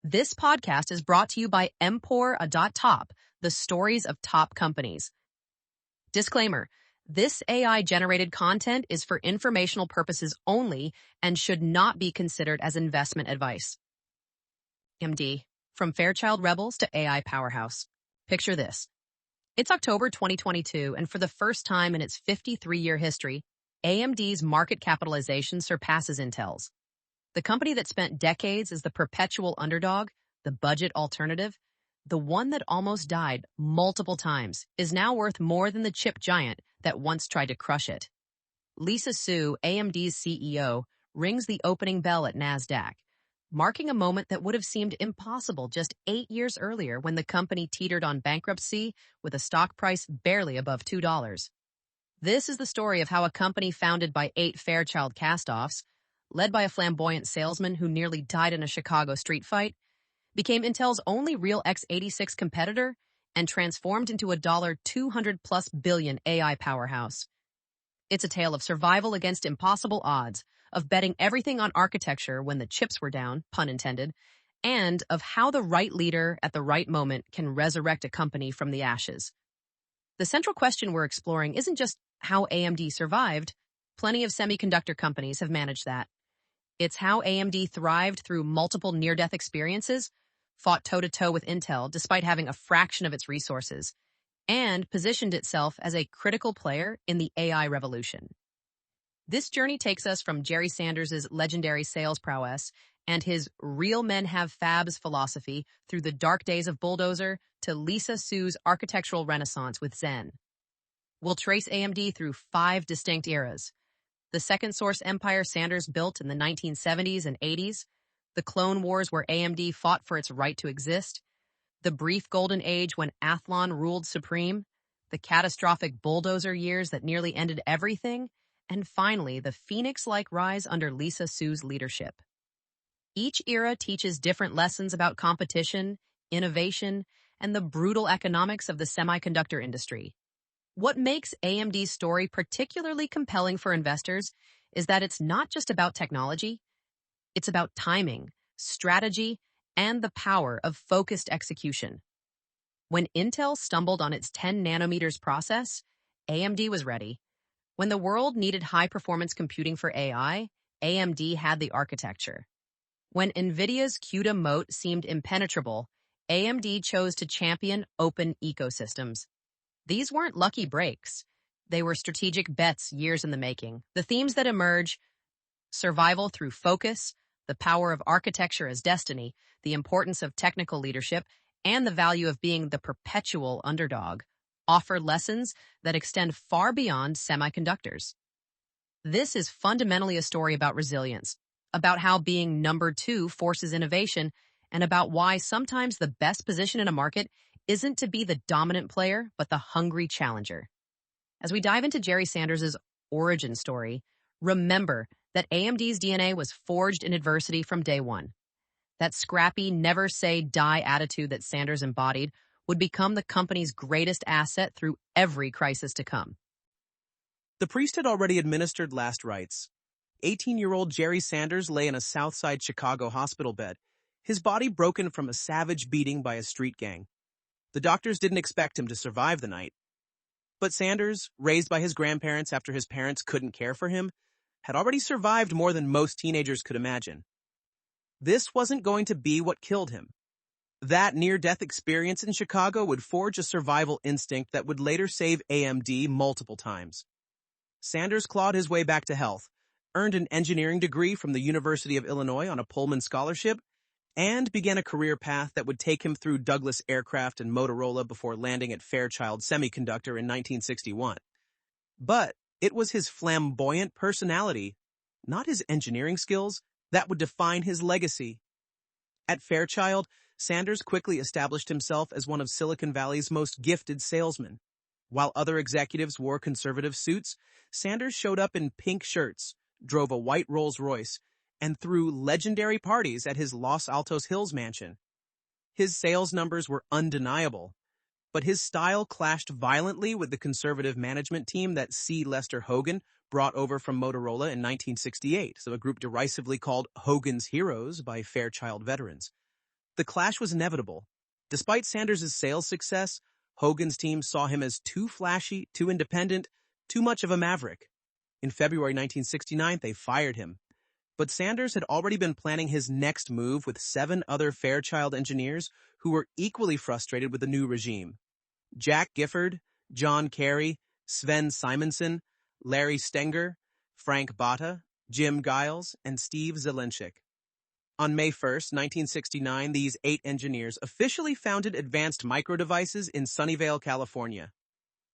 This podcast is brought to you by Empor.top, the stories of top companies. Disclaimer: this AI-generated content is for informational purposes only and should not be considered as investment advice. AMD, from Fairchild rebels to AI powerhouse. Picture this. It's October 2022, and for the first time in its 53-year history, AMD's market capitalization surpasses Intel's. The company that spent decades as the perpetual underdog, the budget alternative, the one that almost died multiple times, is now worth more than the chip giant that once tried to crush it. Lisa Su, AMD's CEO, rings the opening bell at NASDAQ, marking a moment that would have seemed impossible just 8 years earlier when the company teetered on bankruptcy with a stock price barely above $2. This is the story of how a company founded by 8 Fairchild castoffs, led by a flamboyant salesman who nearly died in a Chicago street fight, became Intel's only real x86 competitor and transformed into a $200+ billion AI powerhouse. It's a tale of survival against impossible odds, of betting everything on architecture when the chips were down, pun intended, and of how the right leader at the right moment can resurrect a company from the ashes. The central question we're exploring isn't just how AMD survived. Plenty of semiconductor companies have managed that. It's how AMD thrived through multiple near-death experiences, fought toe-to-toe with Intel despite having a fraction of its resources, and positioned itself as a critical player in the AI revolution. This journey takes us from Jerry Sanders' legendary sales prowess and his real men have fabs philosophy through the dark days of Bulldozer to Lisa Su's architectural renaissance with Zen. We'll trace AMD through 5 distinct eras: the second source empire Sanders built in the 1970s and 80s, the Clone Wars where AMD fought for its right to exist, the brief golden age when Athlon ruled supreme, the catastrophic Bulldozer years that nearly ended everything, and finally, the phoenix-like rise under Lisa Su's leadership. Each era teaches different lessons about competition, innovation, and the brutal economics of the semiconductor industry. What makes AMD's story particularly compelling for investors is that it's not just about technology, it's about timing, strategy, and the power of focused execution. When Intel stumbled on its 10 nanometers process, AMD was ready. When the world needed high-performance computing for AI, AMD had the architecture. When NVIDIA's CUDA moat seemed impenetrable, AMD chose to champion open ecosystems. These weren't lucky breaks. They were strategic bets years in the making. The themes that emerge: survival through focus, the power of architecture as destiny, the importance of technical leadership, and the value of being the perpetual underdog, offer lessons that extend far beyond semiconductors. This is fundamentally a story about resilience, about how being number 2 forces innovation, and about why sometimes the best position in a market isn't to be the dominant player, but the hungry challenger. As we dive into Jerry Sanders' origin story, remember that AMD's DNA was forged in adversity from day one. That scrappy, never-say-die attitude that Sanders embodied would become the company's greatest asset through every crisis to come. The priest had already administered last rites. 18-year-old Jerry Sanders lay in a Southside Chicago hospital bed, his body broken from a savage beating by a street gang. The doctors didn't expect him to survive the night. But Sanders, raised by his grandparents after his parents couldn't care for him, had already survived more than most teenagers could imagine. This wasn't going to be what killed him. That near-death experience in Chicago would forge a survival instinct that would later save AMD multiple times. Sanders clawed his way back to health, earned an engineering degree from the University of Illinois on a Pullman scholarship, and began a career path that would take him through Douglas Aircraft and Motorola before landing at Fairchild Semiconductor in 1961. But it was his flamboyant personality, not his engineering skills, that would define his legacy. At Fairchild, Sanders quickly established himself as one of Silicon Valley's most gifted salesmen. While other executives wore conservative suits, Sanders showed up in pink shirts, drove a white Rolls-Royce, and threw legendary parties at his Los Altos Hills mansion. His sales numbers were undeniable, but his style clashed violently with the conservative management team that C. Lester Hogan brought over from Motorola in 1968, so a group derisively called Hogan's Heroes by Fairchild veterans. The clash was inevitable. Despite Sanders' sales success, Hogan's team saw him as too flashy, too independent, too much of a maverick. In February 1969, they fired him. But Sanders had already been planning his next move with 7 other Fairchild engineers who were equally frustrated with the new regime. Jack Gifford, John Carey, Sven Simonson, Larry Stenger, Frank Botta, Jim Giles, and Steve Zelenchik. On May 1, 1969, these 8 engineers officially founded Advanced Micro Devices in Sunnyvale, California.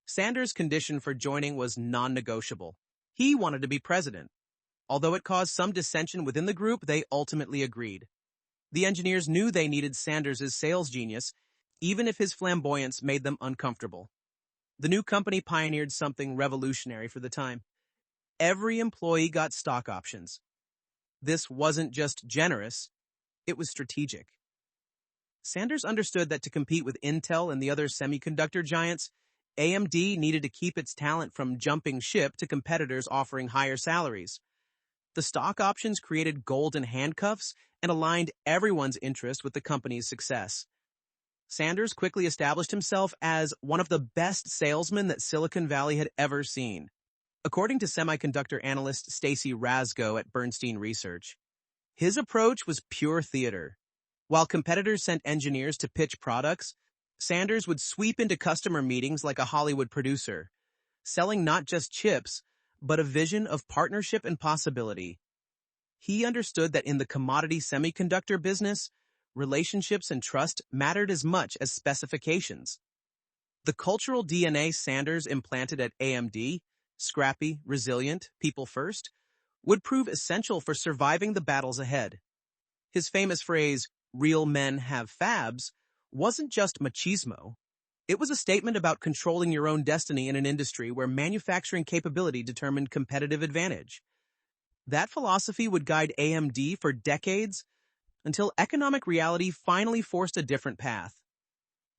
Sanders' condition for joining was non-negotiable. He wanted to be president. Although it caused some dissension within the group, they ultimately agreed. The engineers knew they needed Sanders' sales genius, even if his flamboyance made them uncomfortable. The new company pioneered something revolutionary for the time. Every employee got stock options. This wasn't just generous, it was strategic. Sanders understood that to compete with Intel and the other semiconductor giants, AMD needed to keep its talent from jumping ship to competitors offering higher salaries. The stock options created golden handcuffs and aligned everyone's interest with the company's success. Sanders quickly established himself as one of the best salesmen that Silicon Valley had ever seen. According to semiconductor analyst Stacy Rasgo at Bernstein Research, his approach was pure theater. While competitors sent engineers to pitch products, Sanders would sweep into customer meetings like a Hollywood producer, selling not just chips, but a vision of partnership and possibility. He understood that in the commodity semiconductor business, relationships and trust mattered as much as specifications. The cultural DNA Sanders implanted at AMD, scrappy, resilient, people first, would prove essential for surviving the battles ahead. His famous phrase, "real men have fabs," wasn't just machismo. It was a statement about controlling your own destiny in an industry where manufacturing capability determined competitive advantage. That philosophy would guide AMD for decades until economic reality finally forced a different path.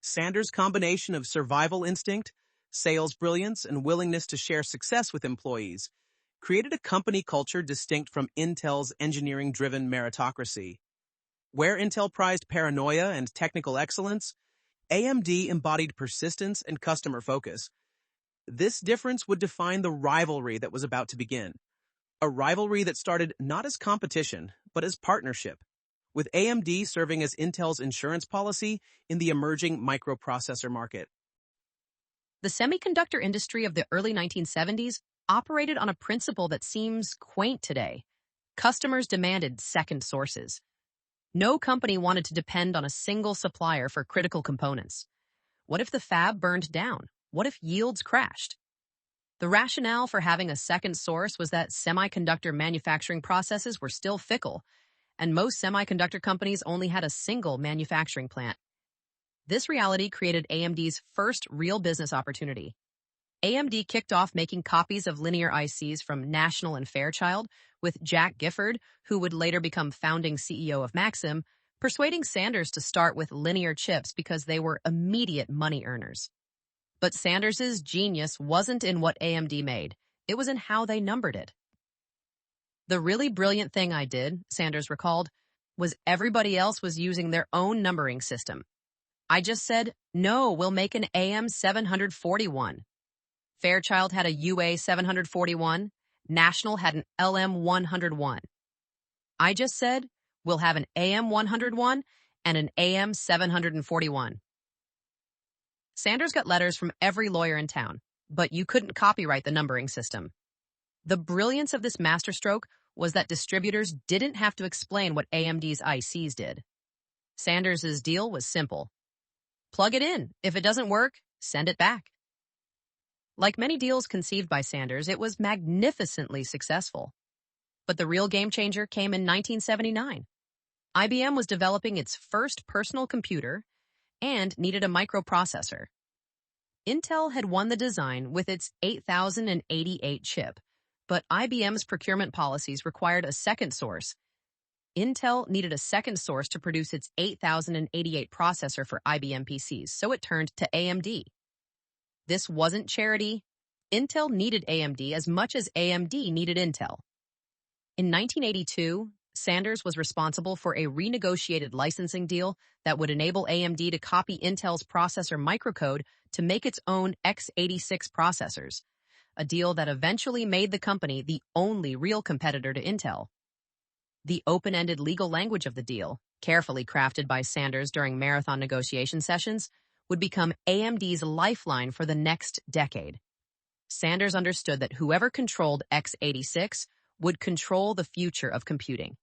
Sanders' combination of survival instinct, sales brilliance, and willingness to share success with employees created a company culture distinct from Intel's engineering-driven meritocracy. Where Intel prized paranoia and technical excellence, AMD embodied persistence and customer focus. This difference would define the rivalry that was about to begin. A rivalry that started not as competition, but as partnership, with AMD serving as Intel's insurance policy in the emerging microprocessor market. The semiconductor industry of the early 1970s operated on a principle that seems quaint today. Customers demanded second sources. No company wanted to depend on a single supplier for critical components. What if the fab burned down? What if yields crashed? The rationale for having a second source was that semiconductor manufacturing processes were still fickle, and most semiconductor companies only had a single manufacturing plant. This reality created AMD's first real business opportunity. AMD kicked off making copies of linear ICs from National and Fairchild, with Jack Gifford, who would later become founding CEO of Maxim, persuading Sanders to start with linear chips because they were immediate money earners. But Sanders' genius wasn't in what AMD made. It was in how they numbered it. The really brilliant thing I did, Sanders recalled, was everybody else was using their own numbering system. I just said, no, we'll make an AM 741. Fairchild had a UA 741. National had an LM 101. I just said, we'll have an AM 101 and an AM 741. Sanders got letters from every lawyer in town, but you couldn't copyright the numbering system. The brilliance of this masterstroke was that distributors didn't have to explain what AMD's ICs did. Sanders' deal was simple. Plug it in. If it doesn't work, send it back. Like many deals conceived by Sanders, it was magnificently successful. But the real game changer came in 1979. IBM was developing its first personal computer and needed a microprocessor. Intel had won the design with its 8088 chip, but IBM's procurement policies required a second source. Intel needed a second source to produce its 8088 processor for IBM PCs, so it turned to AMD. This wasn't charity. Intel needed AMD as much as AMD needed Intel. In 1982, Sanders was responsible for a renegotiated licensing deal that would enable AMD to copy Intel's processor microcode to make its own x86 processors, a deal that eventually made the company the only real competitor to Intel. The open-ended legal language of the deal, carefully crafted by Sanders during marathon negotiation sessions, would become AMD's lifeline for the next decade. Sanders understood that whoever controlled x86 would control the future of computing,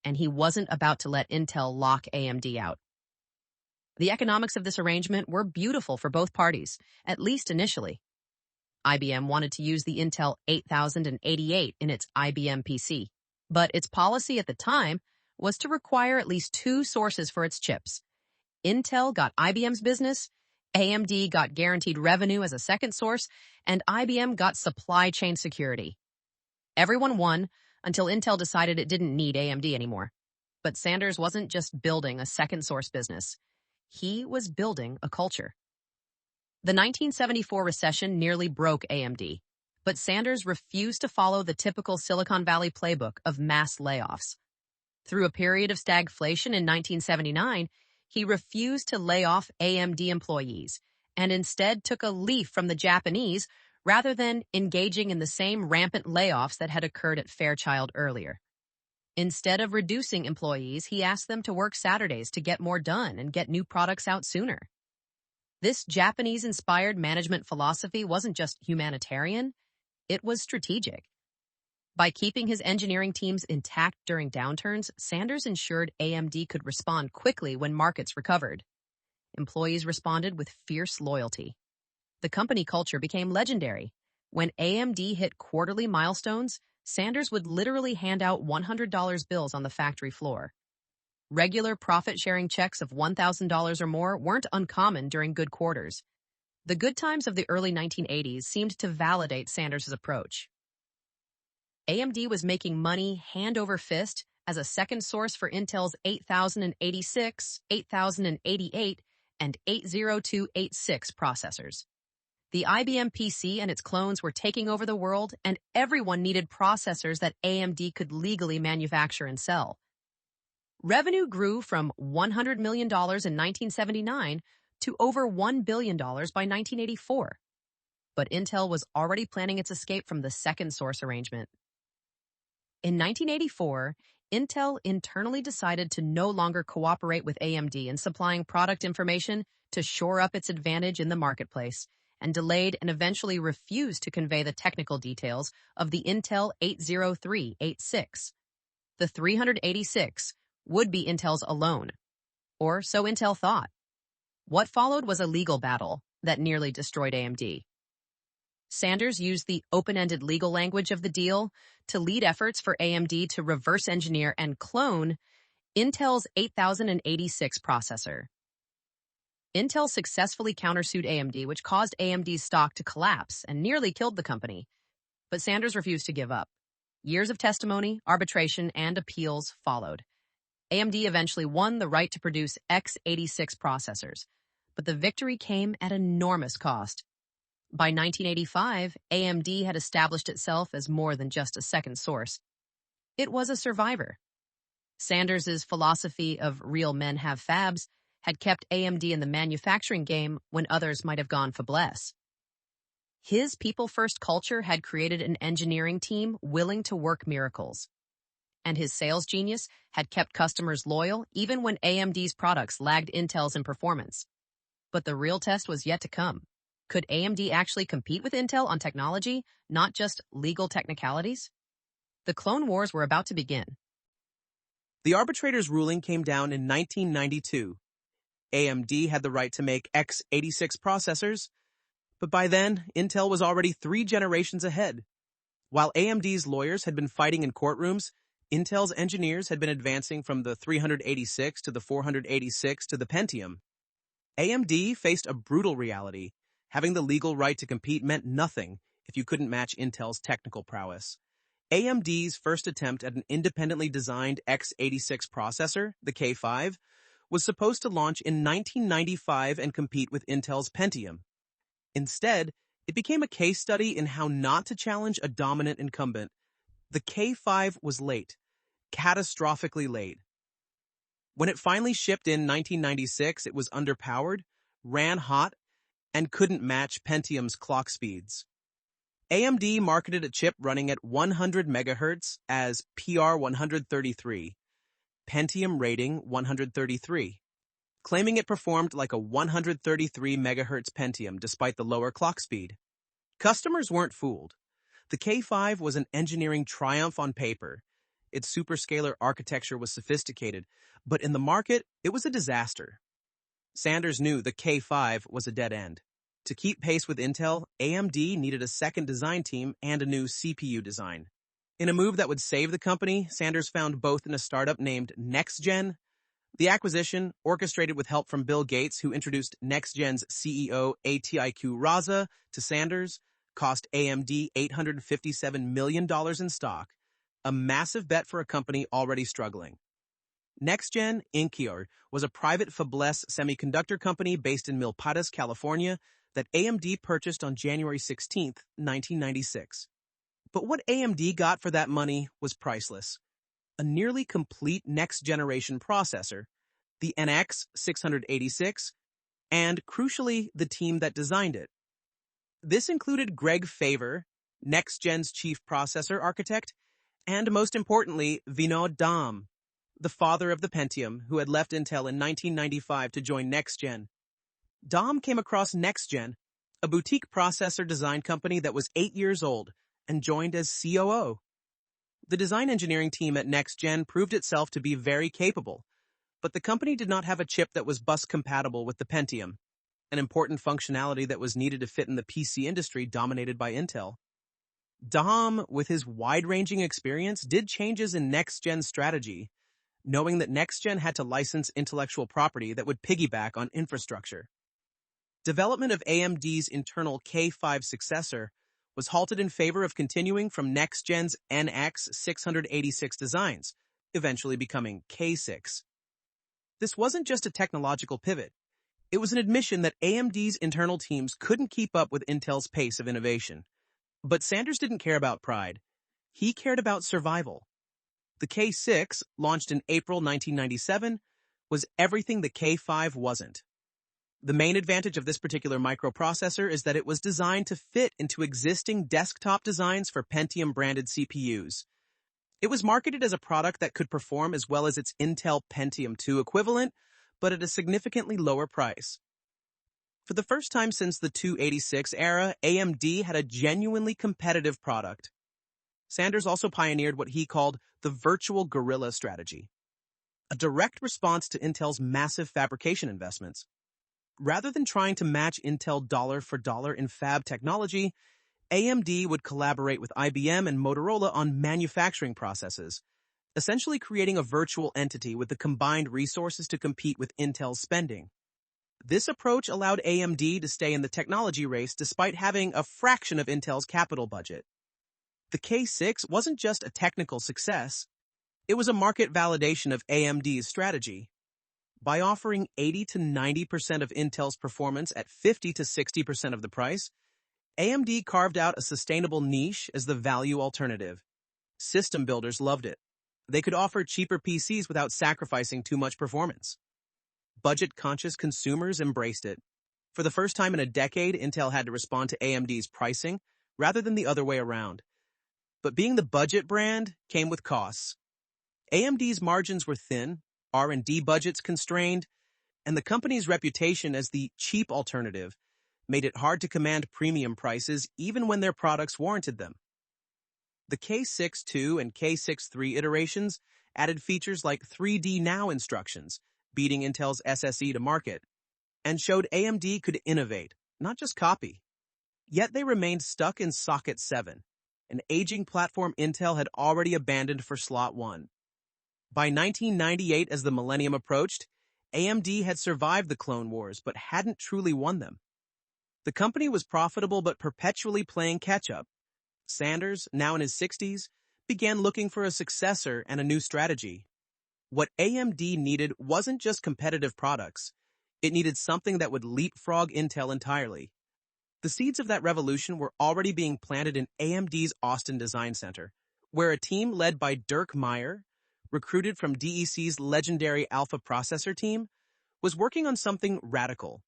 and he wasn't about to let Intel lock AMD out. The economics of this arrangement were beautiful for both parties, at least initially. IBM wanted to use the Intel 8088 in its IBM PC, but its policy at the time was to require at least two sources for its chips. Intel got IBM's business, AMD got guaranteed revenue as a second source, and IBM got supply chain security. Everyone won until Intel decided it didn't need AMD anymore. But Sanders wasn't just building a second source business. He was building a culture. The 1974 recession nearly broke AMD, but Sanders refused to follow the typical Silicon Valley playbook of mass layoffs. Through a period of stagflation in 1979, he refused to lay off AMD employees and instead took a leaf from the Japanese rather than engaging in the same rampant layoffs that had occurred at Fairchild earlier. Instead of reducing employees, he asked them to work Saturdays to get more done and get new products out sooner. This Japanese-inspired management philosophy wasn't just humanitarian, it was strategic. By keeping his engineering teams intact during downturns, Sanders ensured AMD could respond quickly when markets recovered. Employees responded with fierce loyalty. The company culture became legendary. When AMD hit quarterly milestones, Sanders would literally hand out $100 bills on the factory floor. Regular profit-sharing checks of $1,000 or more weren't uncommon during good quarters. The good times of the early 1980s seemed to validate Sanders' approach. AMD was making money hand over fist as a second source for Intel's 8086, 8088, and 80286 processors. The IBM PC and its clones were taking over the world, and everyone needed processors that AMD could legally manufacture and sell. Revenue grew from $100 million in 1979 to over $1 billion by 1984. But Intel was already planning its escape from the second source arrangement. In 1984, Intel internally decided to no longer cooperate with AMD in supplying product information to shore up its advantage in the marketplace, and delayed and eventually refused to convey the technical details of the Intel 80386. The 386 would be Intel's alone, or so Intel thought. What followed was a legal battle that nearly destroyed AMD. Sanders used the open-ended legal language of the deal to lead efforts for AMD to reverse engineer and clone Intel's 8086 processor. Intel successfully countersued AMD, which caused AMD's stock to collapse and nearly killed the company. But Sanders refused to give up. Years of testimony, arbitration, and appeals followed. AMD eventually won the right to produce x86 processors, but the victory came at enormous cost. By 1985, AMD had established itself as more than just a second source. It was a survivor. Sanders' philosophy of real men have fabs had kept AMD in the manufacturing game when others might have gone faiblesse. His people-first culture had created an engineering team willing to work miracles. And his sales genius had kept customers loyal even when AMD's products lagged Intel's in performance. But the real test was yet to come. Could AMD actually compete with Intel on technology, not just legal technicalities? The Clone Wars were about to begin. The arbitrator's ruling came down in 1992. AMD had the right to make x86 processors, but by then, Intel was already 3 generations ahead. While AMD's lawyers had been fighting in courtrooms, Intel's engineers had been advancing from the 386 to the 486 to the Pentium. AMD faced a brutal reality. Having the legal right to compete meant nothing if you couldn't match Intel's technical prowess. AMD's first attempt at an independently designed x86 processor, the K5, was supposed to launch in 1995 and compete with Intel's Pentium. Instead, it became a case study in how not to challenge a dominant incumbent. The K5 was late. catastrophically late. When it finally shipped in 1996, it was underpowered, ran hot, and couldn't match Pentium's clock speeds. AMD marketed a chip running at 100 MHz as PR133, Pentium rating 133, claiming it performed like a 133 MHz Pentium despite the lower clock speed. Customers weren't fooled. The K5 was an engineering triumph on paper. Its superscalar architecture was sophisticated, but in the market, it was a disaster. Sanders knew the K5 was a dead end. To keep pace with Intel, AMD needed a second design team and a new CPU design. In a move that would save the company, Sanders found both in a startup named NextGen. The acquisition, orchestrated with help from Bill Gates, who introduced NextGen's CEO ATIQ Raza to Sanders, cost AMD $857 million in stock, a massive bet for a company already struggling. NextGen, Inc. was a private fabless semiconductor company based in Milpitas, California, that AMD purchased on January 16, 1996. But what AMD got for that money was priceless. A nearly complete next-generation processor, the NX 686, and, crucially, the team that designed it. This included Greg Favor, NextGen's chief processor architect, and most importantly, Vinod Dham, the father of the Pentium, who had left Intel in 1995 to join NextGen. Dham came across NextGen, a boutique processor design company that was 8 years old, and joined as COO. The design engineering team at NextGen proved itself to be very capable, but the company did not have a chip that was bus-compatible with the Pentium, an important functionality that was needed to fit in the PC industry dominated by Intel. Dham, with his wide-ranging experience, did changes in NextGen's strategy, knowing that NextGen had to license intellectual property that would piggyback on infrastructure. Development of AMD's internal K5 successor was halted in favor of continuing from NextGen's NX 686 designs, eventually becoming K6. This wasn't just a technological pivot. It was an admission that AMD's internal teams couldn't keep up with Intel's pace of innovation. But Sanders didn't care about pride. He cared about survival. The K6, launched in April 1997, was everything the K5 wasn't. The main advantage of this particular microprocessor is that it was designed to fit into existing desktop designs for Pentium-branded CPUs. It was marketed as a product that could perform as well as its Intel Pentium II equivalent, but at a significantly lower price. For the first time since the 286 era, AMD had a genuinely competitive product. Sanders also pioneered what he called the virtual guerrilla strategy, a direct response to Intel's massive fabrication investments. Rather than trying to match Intel dollar for dollar in fab technology, AMD would collaborate with IBM and Motorola on manufacturing processes, essentially creating a virtual entity with the combined resources to compete with Intel's spending. This approach allowed AMD to stay in the technology race despite having a fraction of Intel's capital budget. The K6 wasn't just a technical success, it was a market validation of AMD's strategy. By offering 80 to 90% of Intel's performance at 50 to 60% of the price, AMD carved out a sustainable niche as the value alternative. System builders loved it. They could offer cheaper PCs without sacrificing too much performance. Budget-conscious consumers embraced it. For the first time in a decade, Intel had to respond to AMD's pricing rather than the other way around. But being the budget brand came with costs. AMD's margins were thin, R&D budgets constrained, and the company's reputation as the cheap alternative made it hard to command premium prices even when their products warranted them. The K6-2 and K6-3 iterations added features like 3D Now instructions, beating Intel's SSE to market, and showed AMD could innovate, not just copy. Yet they remained stuck in Socket 7, an aging platform Intel had already abandoned for Slot 1. By 1998, as the millennium approached, AMD had survived the Clone Wars but hadn't truly won them. The company was profitable but perpetually playing catch-up. Sanders, now in his 60s, began looking for a successor and a new strategy. What AMD needed wasn't just competitive products. It needed something that would leapfrog Intel entirely. The seeds of that revolution were already being planted in AMD's Austin Design Center, where a team led by Dirk Meyer, recruited from DEC's legendary Alpha processor team, was working on something radical.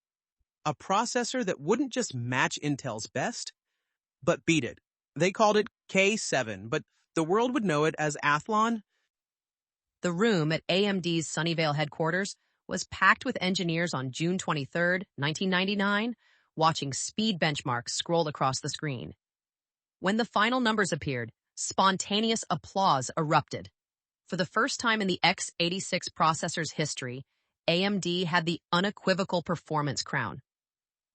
A processor that wouldn't just match Intel's best, but beat it. They called it K7, but the world would know it as Athlon. The room at AMD's Sunnyvale headquarters was packed with engineers on June 23, 1999, watching speed benchmarks scroll across the screen. When the final numbers appeared, spontaneous applause erupted. For the first time in the x86 processor's history, AMD had the unequivocal performance crown.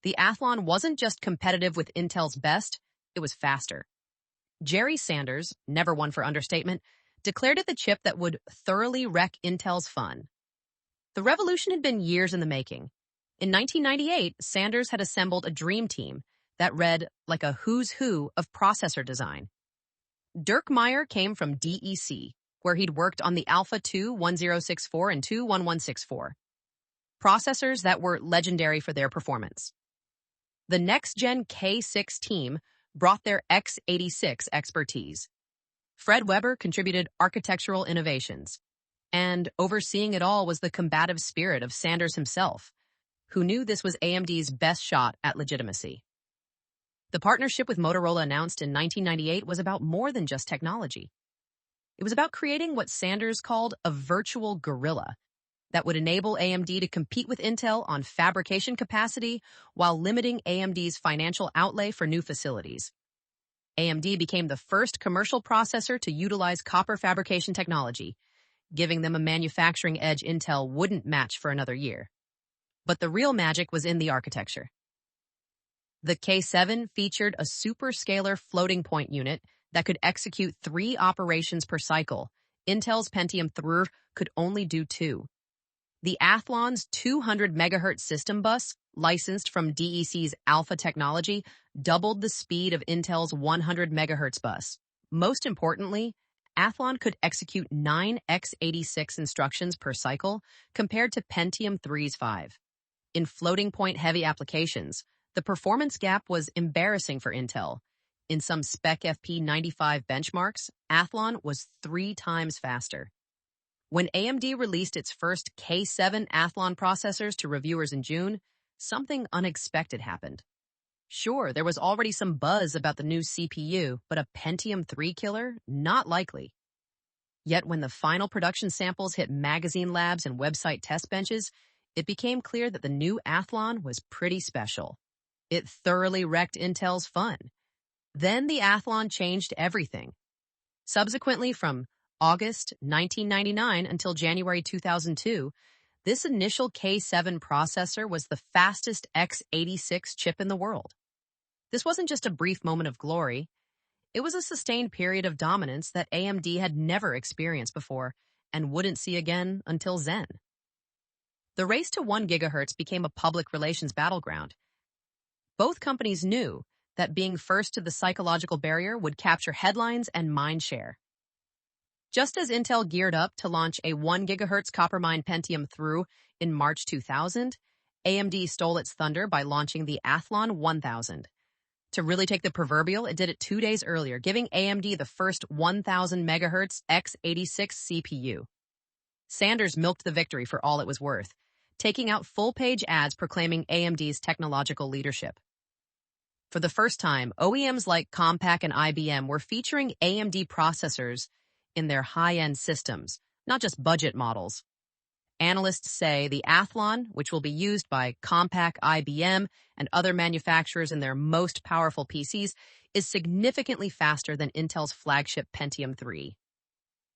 The Athlon wasn't just competitive with Intel's best, it was faster. Jerry Sanders, never one for understatement, declared it the chip that would thoroughly wreck Intel's fun. The revolution had been years in the making. In 1998, Sanders had assembled a dream team that read like a who's who of processor design. Dirk Meyer came from DEC, where he'd worked on the Alpha 2-1064 and 2-1164, processors that were legendary for their performance. The next-gen K6 team brought their x86 expertise. Fred Weber contributed architectural innovations, and overseeing it all was the combative spirit of Sanders himself, who knew this was AMD's best shot at legitimacy. The partnership with Motorola announced in 1998 was about more than just technology. It was about creating what Sanders called a virtual guerrilla that would enable AMD to compete with Intel on fabrication capacity while limiting AMD's financial outlay for new facilities. AMD became the first commercial processor to utilize copper fabrication technology, giving them a manufacturing edge Intel wouldn't match for another year. But the real magic was in the architecture. The K7 featured a superscalar floating point unit that could execute 3 operations per cycle. Intel's Pentium III could only do 2. The Athlon's 200 MHz system bus, licensed from DEC's Alpha technology, doubled the speed of Intel's 100 MHz bus. Most importantly, Athlon could execute 9 x86 instructions per cycle compared to Pentium III's 5. In floating point-heavy applications, the performance gap was embarrassing for Intel. In some Spec FP 95 benchmarks, Athlon was 3 times faster. When AMD released its first K7 Athlon processors to reviewers in June, something unexpected happened. Sure, there was already some buzz about the new CPU, but a Pentium III killer? Not likely. Yet when the final production samples hit magazine labs and website test benches, it became clear that the new Athlon was pretty special. It thoroughly wrecked Intel's fun. Then the Athlon changed everything. Subsequently, from August 1999 until January 2002, this initial K7 processor was the fastest x86 chip in the world. This wasn't just a brief moment of glory. It was a sustained period of dominance that AMD had never experienced before and wouldn't see again until Zen. The race to 1 GHz became a public relations battleground. Both companies knew that being first to the psychological barrier would capture headlines and mind share. Just as Intel geared up to launch a 1 GHz Coppermine Pentium III in March 2000, AMD stole its thunder by launching the Athlon 1000. To really take the proverbial, it did it 2 days earlier, giving AMD the first 1000 MHz x86 CPU. Sanders milked the victory for all it was worth, taking out full-page ads proclaiming AMD's technological leadership. For the first time, OEMs like Compaq and IBM were featuring AMD processors in their high-end systems, not just budget models. Analysts say the Athlon, which will be used by Compaq, IBM, and other manufacturers in their most powerful PCs, is significantly faster than Intel's flagship Pentium III.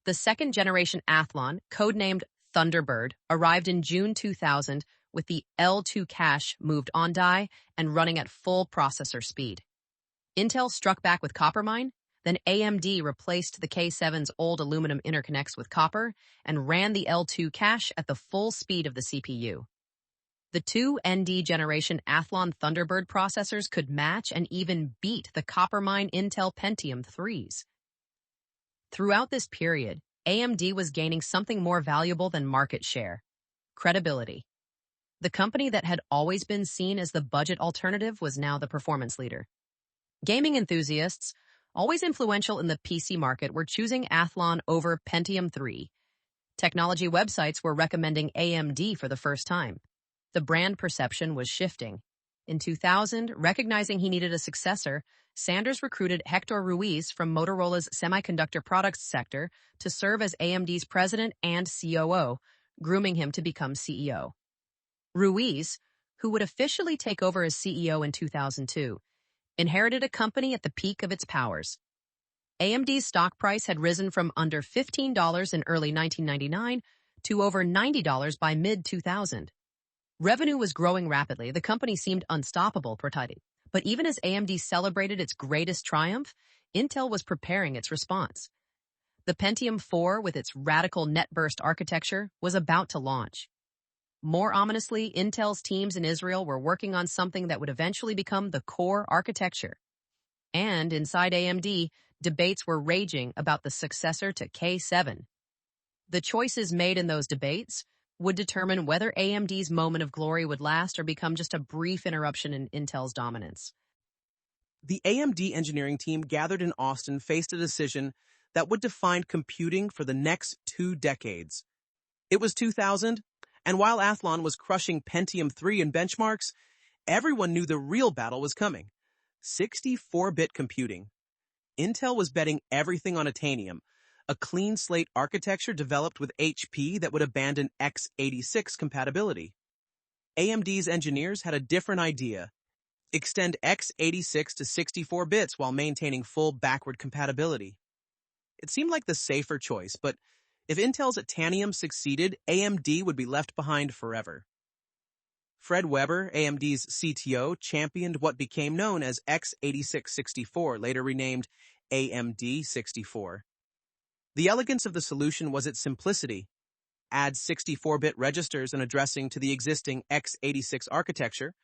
The second-generation Athlon, codenamed Thunderbird, arrived in June 2000 with the L2 cache moved on die and running at full processor speed. Intel struck back with Coppermine, then AMD replaced the K7's old aluminum interconnects with copper and ran the L2 cache at the full speed of the CPU. The 2 ND generation Athlon Thunderbird processors could match and even beat the Coppermine Intel Pentium IIIs. Throughout this period, AMD was gaining something more valuable than market share: credibility. The company that had always been seen as the budget alternative was now the performance leader. Gaming enthusiasts, always influential in the PC market, were choosing Athlon over Pentium III, Technology websites were recommending AMD for the first time. The brand perception was shifting. In 2000, recognizing he needed a successor, Sanders recruited Hector Ruiz from Motorola's semiconductor products sector to serve as AMD's president and COO, grooming him to become CEO. Ruiz, who would officially take over as CEO in 2002, inherited a company at the peak of its powers. AMD's stock price had risen from under $15 in early 1999 to over $90 by mid-2000. Revenue was growing rapidly. The company seemed unstoppable, but even as AMD celebrated its greatest triumph, Intel was preparing its response. The Pentium 4, with its radical net-burst architecture, was about to launch. More ominously, Intel's teams in Israel were working on something that would eventually become the core architecture. And inside AMD, debates were raging about the successor to K7. The choices made in those debates would determine whether AMD's moment of glory would last or become just a brief interruption in Intel's dominance. The AMD engineering team gathered in Austin faced a decision that would define computing for the next 2 decades. It was 2000, and while Athlon was crushing Pentium 3 in benchmarks, everyone knew the real battle was coming. 64-bit computing. Intel was betting everything on Titanium, a clean slate architecture developed with HP that would abandon x86 compatibility. AMD's engineers had a different idea. Extend x86 to 64 bits while maintaining full backward compatibility. It seemed like the safer choice, but if Intel's Titanium succeeded, AMD would be left behind forever. Fred Weber, AMD's CTO, championed what became known as x86-64, later renamed AMD 64. The elegance of the solution was its simplicity. Add 64-bit registers and addressing to the existing x86 architecture,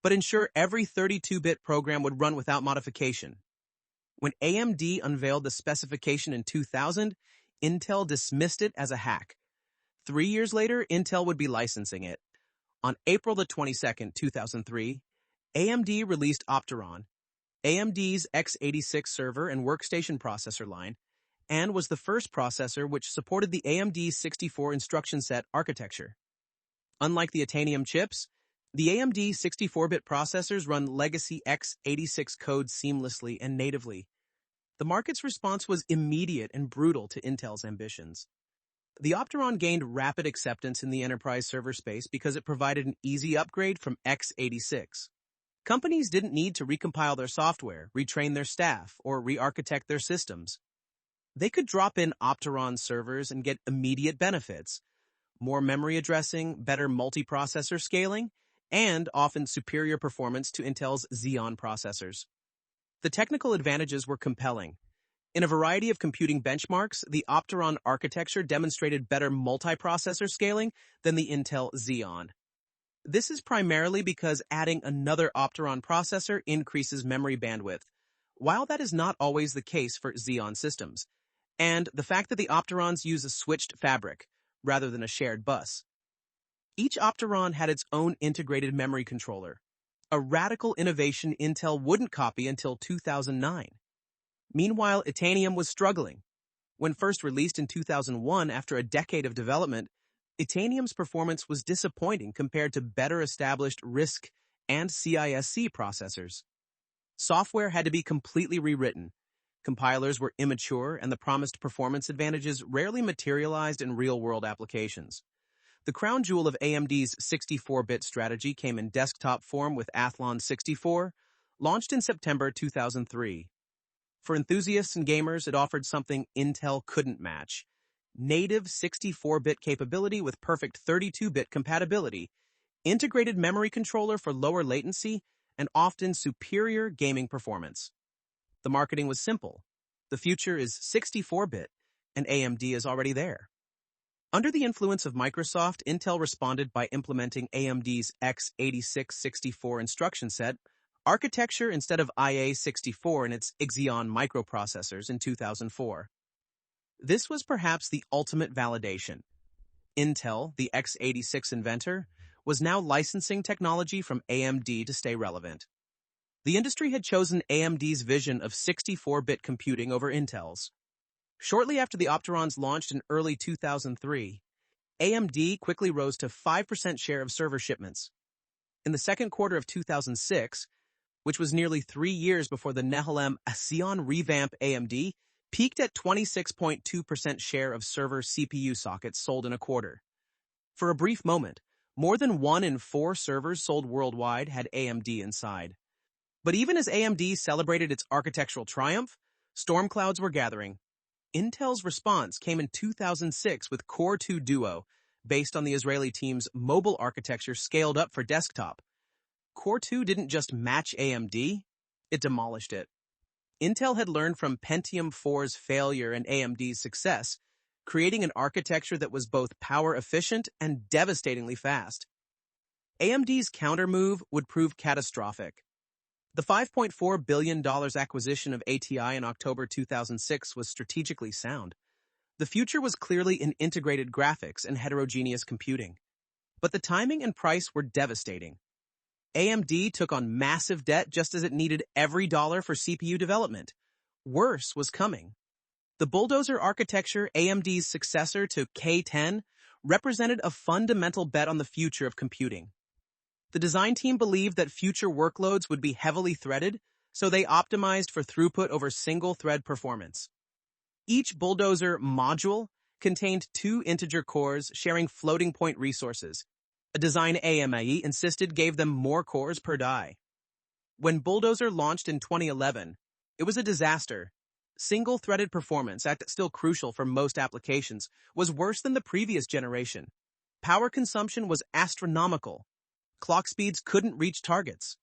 but ensure every 32-bit program would run without modification. When AMD unveiled the specification in 2000, Intel dismissed it as a hack. 3 years later, Intel would be licensing it. On April 22, 2003, AMD released Opteron, AMD's x86 server and workstation processor line, and was the first processor which supported the AMD 64 instruction set architecture. Unlike the Titanium chips, the AMD 64-bit processors run legacy x86 code seamlessly and natively. The market's response was immediate and brutal to Intel's ambitions. The Opteron gained rapid acceptance in the enterprise server space because it provided an easy upgrade from x86. Companies didn't need to recompile their software, retrain their staff, or re-architect their systems. They could drop in Opteron servers and get immediate benefits: more memory addressing, better multiprocessor scaling, and often superior performance to Intel's Xeon processors. The technical advantages were compelling. In a variety of computing benchmarks, the Opteron architecture demonstrated better multiprocessor scaling than the Intel Xeon. This is primarily because adding another Opteron processor increases memory bandwidth, while that is not always the case for Xeon systems, and the fact that the Opterons use a switched fabric rather than a shared bus. Each Opteron had its own integrated memory controller, a radical innovation Intel wouldn't copy until 2009. Meanwhile, Titanium was struggling. When first released in 2001 after a decade of development, Titanium's performance was disappointing compared to better established RISC and CISC processors. Software had to be completely rewritten. Compilers were immature, and the promised performance advantages rarely materialized in real-world applications. The crown jewel of AMD's 64-bit strategy came in desktop form with Athlon 64, launched in September 2003. For enthusiasts and gamers, it offered something Intel couldn't match: native 64-bit capability with perfect 32-bit compatibility, integrated memory controller for lower latency, and often superior gaming performance. The marketing was simple. The future is 64-bit, and AMD is already there. Under the influence of Microsoft, Intel responded by implementing AMD's x86-64 instruction set architecture instead of IA-64 in its Xeon microprocessors in 2004. This was perhaps the ultimate validation. Intel, the x86 inventor, was now licensing technology from AMD to stay relevant. The industry had chosen AMD's vision of 64-bit computing over Intel's. Shortly after the Opterons launched in early 2003, AMD quickly rose to 5% share of server shipments. In the second quarter of 2006, which was nearly 3 years before the Nehalem Asion revamp, AMD peaked at 26.2% share of server CPU sockets sold in a quarter. For a brief moment, more than 1 in 4 servers sold worldwide had AMD inside. But even as AMD celebrated its architectural triumph, storm clouds were gathering. Intel's response came in 2006 with Core 2 Duo, based on the Israeli team's mobile architecture scaled up for desktop. Core 2 didn't just match AMD, it demolished it. Intel had learned from Pentium 4's failure and AMD's success, creating an architecture that was both power-efficient and devastatingly fast. AMD's counter-move would prove catastrophic. The $5.4 billion acquisition of ATI in October 2006 was strategically sound. The future was clearly in integrated graphics and heterogeneous computing. But the timing and price were devastating. AMD took on massive debt just as it needed every dollar for CPU development. Worse was coming. The bulldozer architecture, AMD's successor to K10, represented a fundamental bet on the future of computing. The design team believed that future workloads would be heavily threaded, so they optimized for throughput over single-thread performance. Each bulldozer module contained 2 integer cores sharing floating-point resources. A design AMD insisted gave them more cores per die. When Bulldozer launched in 2011, it was a disaster. Single-threaded performance, still crucial for most applications, was worse than the previous generation. Power consumption was astronomical. Clock speeds couldn't reach targets.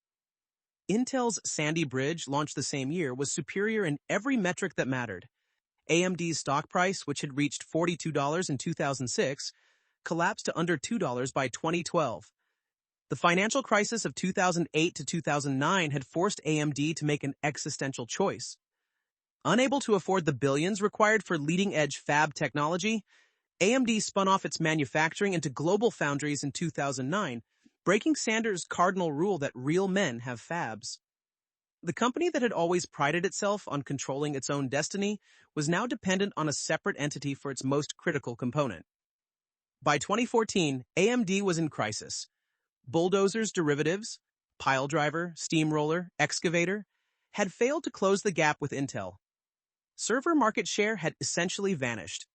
Intel's Sandy Bridge, launched the same year, was superior in every metric that mattered. AMD's stock price, which had reached $42 in 2006, collapsed to under $2 by 2012. The financial crisis of 2008 to 2009 had forced AMD to make an existential choice. Unable to afford the billions required for leading-edge fab technology, AMD spun off its manufacturing into global foundries in 2009, breaking Sanders' cardinal rule that real men have fabs. The company that had always prided itself on controlling its own destiny was now dependent on a separate entity for its most critical component. By 2014, AMD was in crisis. Bulldozer's derivatives, piledriver, steamroller, excavator, had failed to close the gap with Intel. Server market share had essentially vanished.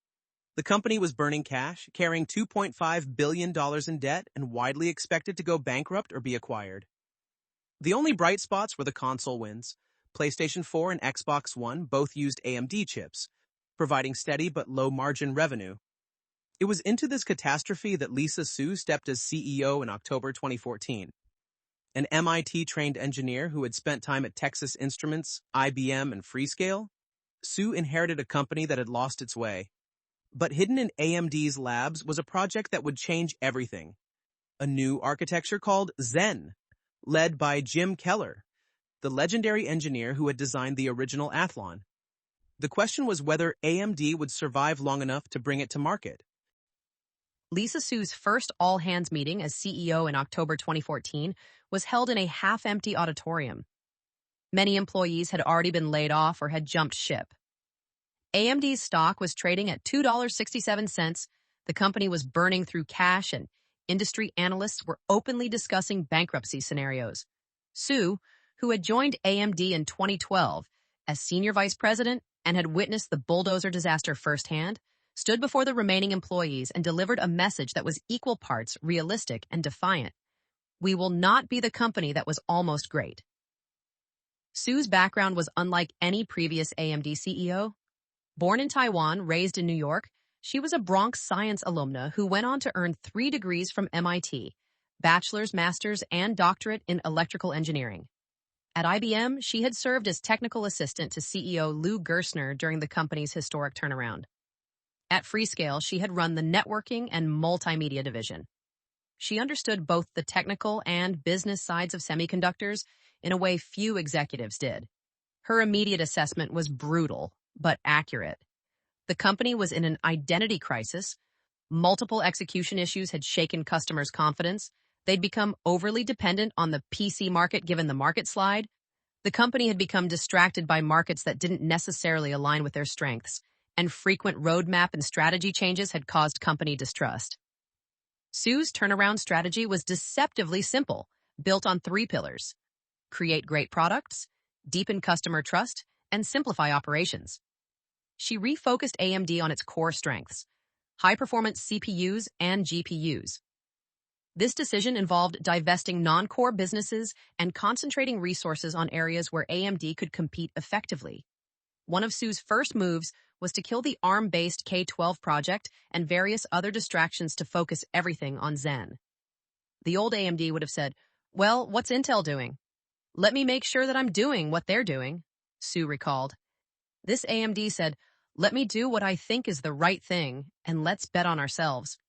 The company was burning cash, carrying $2.5 billion in debt, and widely expected to go bankrupt or be acquired. The only bright spots were the console wins. PlayStation 4 and Xbox One both used AMD chips, providing steady but low-margin revenue. It was into this catastrophe that Lisa Su stepped as CEO in October 2014. An MIT-trained engineer who had spent time at Texas Instruments, IBM, and Freescale, Su inherited a company that had lost its way. But hidden in AMD's labs was a project that would change everything. A new architecture called Zen, led by Jim Keller, the legendary engineer who had designed the original Athlon. The question was whether AMD would survive long enough to bring it to market. Lisa Su's first all-hands meeting as CEO in October 2014 was held in a half-empty auditorium. Many employees had already been laid off or had jumped ship. AMD's stock was trading at $2.67. The company was burning through cash, and industry analysts were openly discussing bankruptcy scenarios. Su, who had joined AMD in 2012 as senior vice president and had witnessed the bulldozer disaster firsthand, stood before the remaining employees and delivered a message that was equal parts realistic and defiant. We will not be the company that was almost great. Su's background was unlike any previous AMD CEO. Born in Taiwan, raised in New York, she was a Bronx science alumna who went on to earn 3 degrees from MIT, bachelor's, master's, and doctorate in electrical engineering. At IBM, she had served as technical assistant to CEO Lou Gerstner during the company's historic turnaround. At Freescale, she had run the networking and multimedia division. She understood both the technical and business sides of semiconductors in a way few executives did. Her immediate assessment was brutal, but accurate. The company was in an identity crisis. Multiple execution issues had shaken customers' confidence. They'd become overly dependent on the PC market given the market slide. The company had become distracted by markets that didn't necessarily align with their strengths. and frequent roadmap and strategy changes had caused company distrust. Sue's turnaround strategy was deceptively simple, built on three pillars: create great products, deepen customer trust, and simplify operations. She refocused AMD on its core strengths: high-performance CPUs and GPUs. This decision involved divesting non-core businesses and concentrating resources on areas where AMD could compete effectively. One of Sue's first moves was to kill the ARM-based K-12 project and various other distractions to focus everything on Zen. The old AMD would have said, "Well, what's Intel doing? Let me make sure that I'm doing what they're doing," Sue recalled. This AMD said, "Let me do what I think is the right thing, and let's bet on ourselves."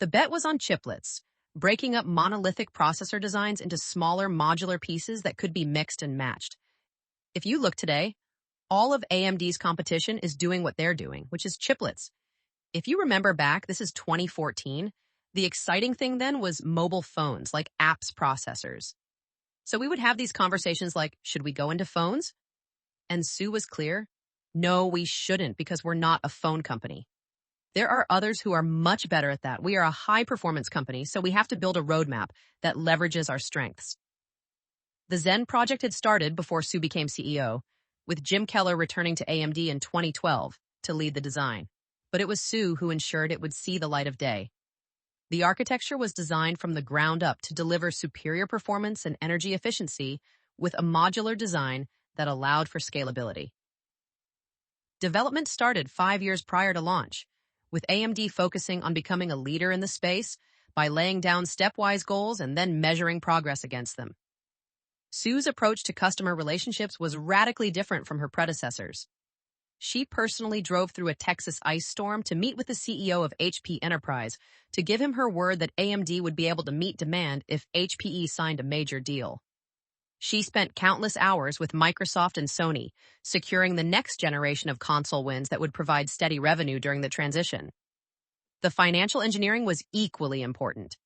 The bet was on chiplets, breaking up monolithic processor designs into smaller modular pieces that could be mixed and matched. If you look today, all of AMD's competition is doing what they're doing, which is chiplets. If you remember back, this is 2014. The exciting thing then was mobile phones, like apps processors. So we would have these conversations like, should we go into phones? And Sue was clear, no, we shouldn't, because we're not a phone company. There are others who are much better at that. We are a high-performance company, so we have to build a roadmap that leverages our strengths. The Zen project had started before Sue became CEO, with Jim Keller returning to AMD in 2012 to lead the design. But it was Sue who ensured it would see the light of day. The architecture was designed from the ground up to deliver superior performance and energy efficiency with a modular design that allowed for scalability. Development started 5 years prior to launch, with AMD focusing on becoming a leader in the space by laying down stepwise goals and then measuring progress against them. Sue's approach to customer relationships was radically different from her predecessors. She personally drove through a Texas ice storm to meet with the CEO of HP Enterprise to give him her word that AMD would be able to meet demand if HPE signed a major deal. She spent countless hours with Microsoft and Sony, securing the next generation of console wins that would provide steady revenue during the transition. The financial engineering was equally important.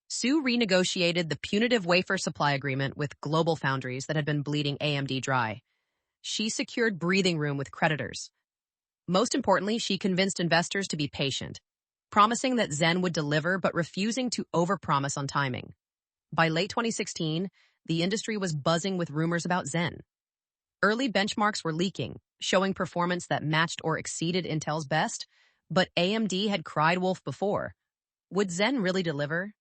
Sue renegotiated the punitive wafer supply agreement with global foundries that had been bleeding AMD dry. She secured breathing room with creditors. Most importantly, she convinced investors to be patient, promising that Zen would deliver but refusing to overpromise on timing. By late 2016, the industry was buzzing with rumors about Zen. Early benchmarks were leaking, showing performance that matched or exceeded Intel's best, but AMD had cried wolf before. Would Zen really deliver?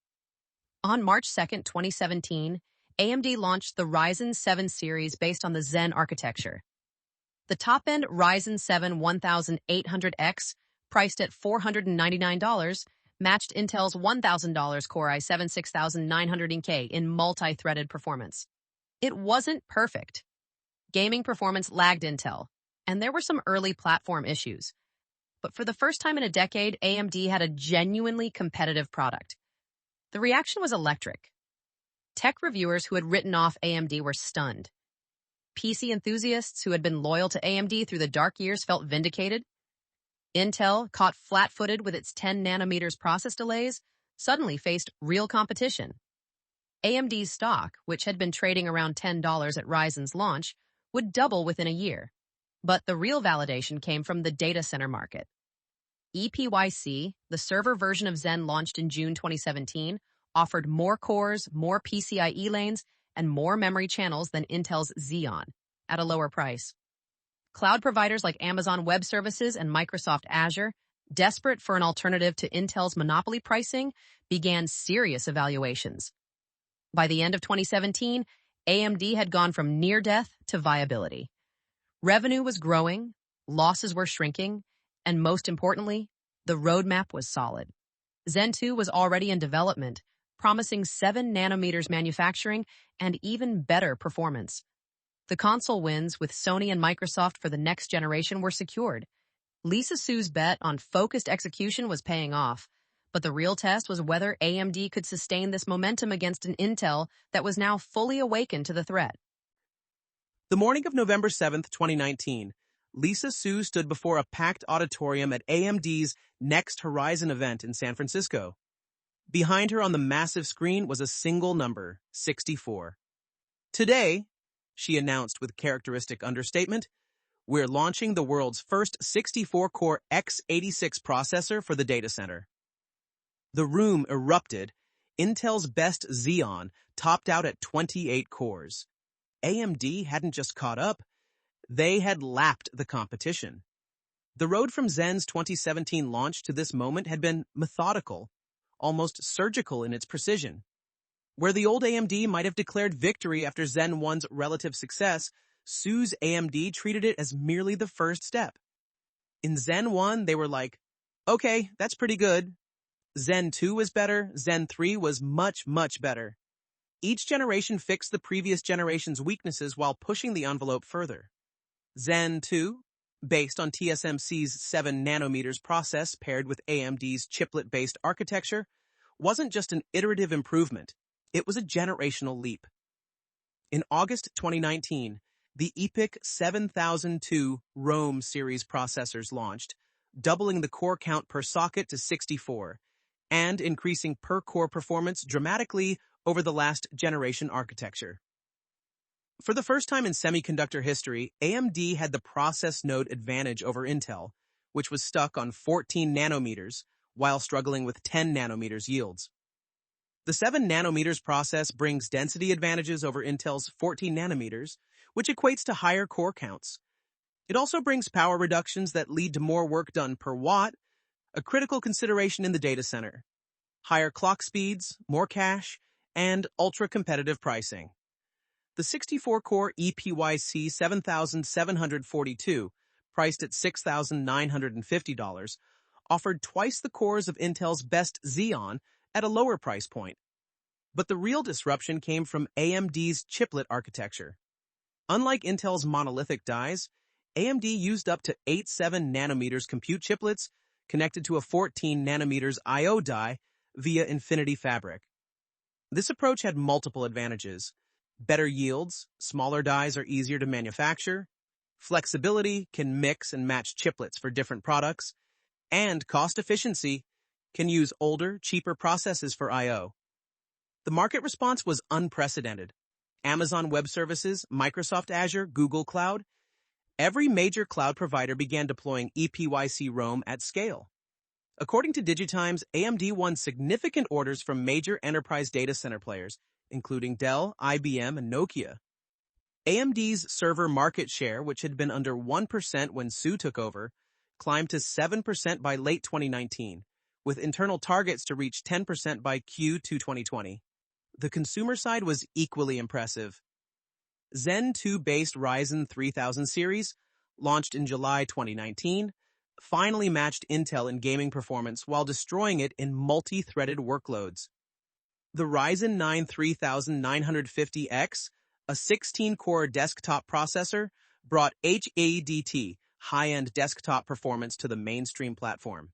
On March 2, 2017, AMD launched the Ryzen 7 series based on the Zen architecture. The top-end Ryzen 7 1800X, priced at $499, matched Intel's $1,000 Core i7 6900K in multi-threaded performance. It wasn't perfect. Gaming performance lagged Intel, and there were some early platform issues. But for the first time in a decade, AMD had a genuinely competitive product. The reaction was electric. Tech reviewers who had written off AMD were stunned. PC enthusiasts who had been loyal to AMD through the dark years felt vindicated. Intel, caught flat-footed with its 10 nanometers process delays, suddenly faced real competition. AMD's stock, which had been trading around $10 at Ryzen's launch, would double within a year. But the real validation came from the data center market. EPYC, the server version of Zen launched in June 2017, offered more cores, more PCIe lanes, and more memory channels than Intel's Xeon, at a lower price. Cloud providers like Amazon Web Services and Microsoft Azure, desperate for an alternative to Intel's monopoly pricing, began serious evaluations. By the end of 2017, AMD had gone from near death to viability. Revenue was growing, losses were shrinking, and most importantly, the roadmap was solid. Zen 2 was already in development, promising 7 nanometers manufacturing and even better performance. The console wins with Sony and Microsoft for the next generation were secured. Lisa Sue's bet on focused execution was paying off, but the real test was whether AMD could sustain this momentum against an Intel that was now fully awakened to the threat. The morning of November 7th, 2019, Lisa Su stood before a packed auditorium at AMD's Next Horizon event in San Francisco. Behind her on the massive screen was a single number, 64. Today, she announced with characteristic understatement, We're launching the world's first 64-core x86 processor for the data center. The room erupted. Intel's best Xeon topped out at 28 cores. AMD hadn't just caught up, they had lapped the competition. The road from Zen's 2017 launch to this moment had been methodical, almost surgical in its precision. Where the old AMD might have declared victory after Zen 1's relative success, Su's AMD treated it as merely the first step. In Zen 1, they were like, okay, that's pretty good. Zen 2 was better, Zen 3 was much, much better. Each generation fixed the previous generation's weaknesses while pushing the envelope further. Zen 2, based on TSMC's 7 nanometers process paired with AMD's chiplet-based architecture, wasn't just an iterative improvement, it was a generational leap. In August 2019, the EPYC 7002 Rome series processors launched, doubling the core count per socket to 64, and increasing per-core performance dramatically over the last generation architecture. For the first time in semiconductor history, AMD had the process node advantage over Intel, which was stuck on 14 nanometers while struggling with 10 nanometers yields. The 7 nanometers process brings density advantages over Intel's 14 nanometers, which equates to higher core counts. It also brings power reductions that lead to more work done per watt, a critical consideration in the data center. Higher clock speeds, more cache, and ultra-competitive pricing. The 64-core EPYC 7742, priced at $6,950, offered twice the cores of Intel's best Xeon at a lower price point. But the real disruption came from AMD's chiplet architecture. Unlike Intel's monolithic dies, AMD used up to 7 nanometers compute chiplets connected to a 14 nanometers I/O die via Infinity Fabric. This approach had multiple advantages: better yields, smaller dies are easier to manufacture, flexibility, can mix and match chiplets for different products, and cost efficiency, can use older, cheaper processes for I/O. The market response was unprecedented. Amazon Web Services, Microsoft Azure, Google Cloud, every major cloud provider began deploying EPYC Rome at scale. According to Digitimes, AMD won significant orders from major enterprise data center players, including Dell, IBM, and Nokia. AMD's server market share, which had been under 1% when Su took over, climbed to 7% by late 2019, with internal targets to reach 10% by Q2 2020. The consumer side was equally impressive. Zen 2-based Ryzen 3000 series, launched in July 2019, finally matched Intel in gaming performance while destroying it in multi-threaded workloads. The Ryzen 9 3950X, a 16-core desktop processor, brought HADT, high-end desktop performance, to the mainstream platform.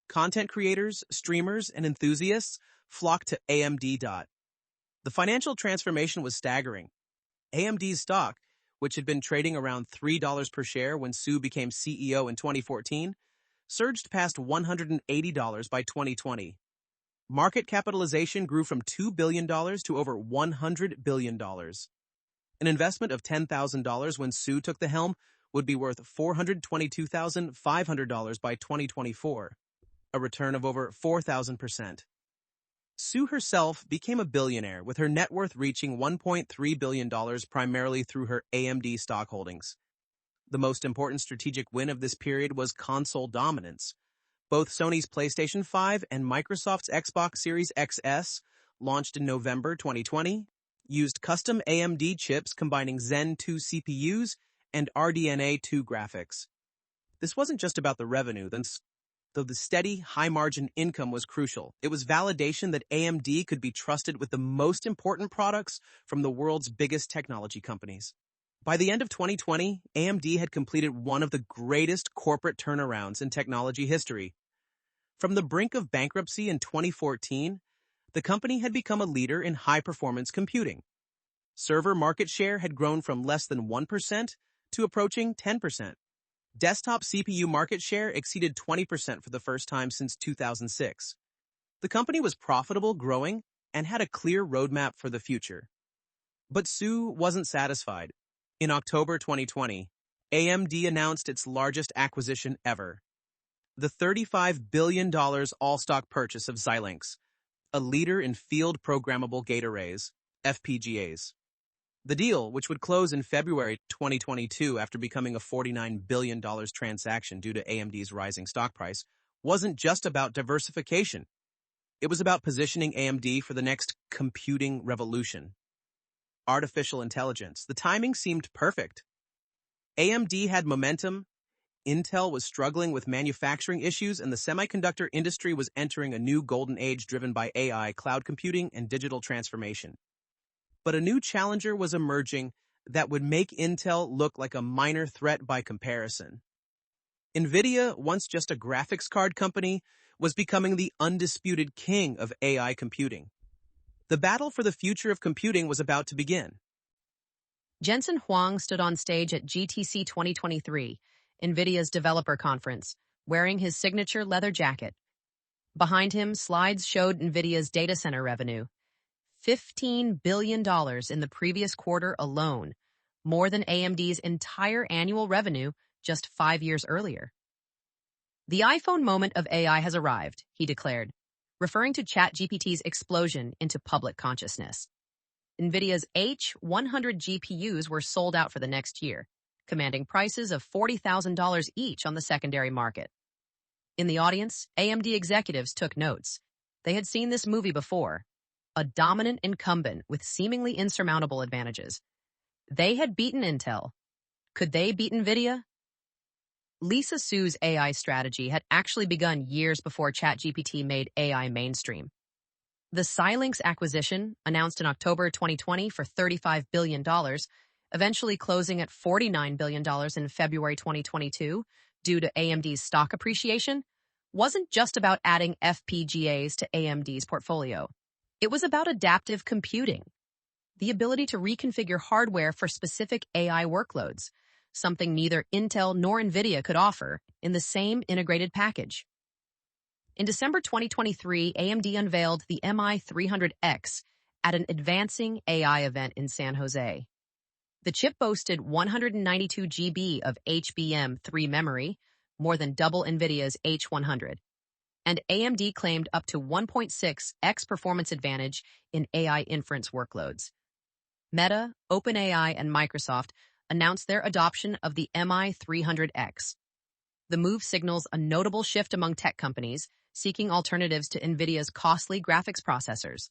Content creators, streamers, and enthusiasts flocked to AMD. The financial transformation was staggering. AMD's stock, which had been trading around $3 per share when Su became CEO in 2014, surged past $180 by 2020. Market capitalization grew from $2 billion to over $100 billion. An investment of $10,000 when Su took the helm would be worth $422,500 by 2024, a return of over 4,000%. Su herself became a billionaire, with her net worth reaching $1.3 billion primarily through her AMD stock holdings. The most important strategic win of this period was console dominance. Both Sony's PlayStation 5 and Microsoft's Xbox Series XS, launched in November 2020, used custom AMD chips combining Zen 2 CPUs and RDNA 2 graphics. This wasn't just about the revenue, though the steady, high-margin income was crucial. It was validation that AMD could be trusted with the most important products from the world's biggest technology companies. By the end of 2020, AMD had completed one of the greatest corporate turnarounds in technology history. From the brink of bankruptcy in 2014, the company had become a leader in high-performance computing. Server market share had grown from less than 1% to approaching 10%. Desktop CPU market share exceeded 20% for the first time since 2006. The company was profitable, growing, and had a clear roadmap for the future. But Su wasn't satisfied. In October 2020, AMD announced its largest acquisition ever, the $35 billion all-stock purchase of Xilinx, a leader in field programmable gate arrays, FPGAs. The deal, which would close in February 2022 after becoming a $49 billion transaction due to AMD's rising stock price, wasn't just about diversification. It was about positioning AMD for the next computing revolution. Artificial intelligence. The timing seemed perfect. AMD had momentum, Intel was struggling with manufacturing issues, and the semiconductor industry was entering a new golden age driven by AI, cloud computing, and digital transformation. But a new challenger was emerging that would make Intel look like a minor threat by comparison. NVIDIA, once just a graphics card company, was becoming the undisputed king of AI computing. The battle for the future of computing was about to begin. Jensen Huang stood on stage at GTC 2023, NVIDIA's developer conference, wearing his signature leather jacket. Behind him, slides showed NVIDIA's data center revenue. $15 billion in the previous quarter alone, more than AMD's entire annual revenue just 5 years earlier. The iPhone moment of AI has arrived, he declared, referring to ChatGPT's explosion into public consciousness. NVIDIA's H100 GPUs were sold out for the next year, commanding prices of $40,000 each on the secondary market. In the audience, AMD executives took notes. They had seen this movie before. A dominant incumbent with seemingly insurmountable advantages. They had beaten Intel. Could they beat NVIDIA? Lisa Su's AI strategy had actually begun years before ChatGPT made AI mainstream. The Xilinx acquisition, announced in October 2020 for $35 billion, eventually closing at $49 billion in February 2022 due to AMD's stock appreciation, wasn't just about adding FPGAs to AMD's portfolio. It was about adaptive computing, the ability to reconfigure hardware for specific AI workloads, something neither Intel nor NVIDIA could offer in the same integrated package. In December 2023, AMD unveiled the MI300X at an advancing AI event in San Jose. The chip boasted 192 GB of HBM3 memory, more than double NVIDIA's H100. And AMD claimed up to 1.6x performance advantage in AI inference workloads. Meta, OpenAI, and Microsoft announced their adoption of the MI300X. The move signals a notable shift among tech companies seeking alternatives to NVIDIA's costly graphics processors.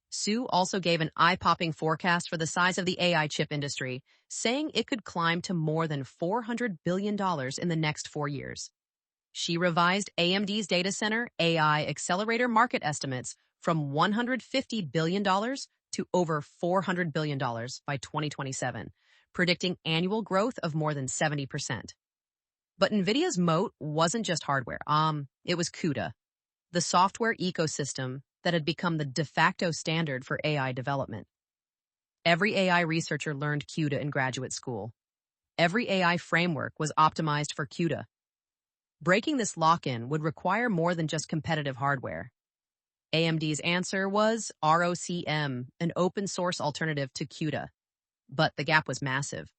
Su also gave an eye-popping forecast for the size of the AI chip industry, saying it could climb to more than $400 billion in the next 4 years. She revised AMD's data center AI accelerator market estimates from $150 billion to over $400 billion by 2027, predicting annual growth of more than 70%. But NVIDIA's moat wasn't just hardware. It was CUDA, the software ecosystem that had become the de facto standard for AI development. Every AI researcher learned CUDA in graduate school. Every AI framework was optimized for CUDA. Breaking this lock-in would require more than just competitive hardware. AMD's answer was ROCm, an open-source alternative to CUDA. But the gap was massive.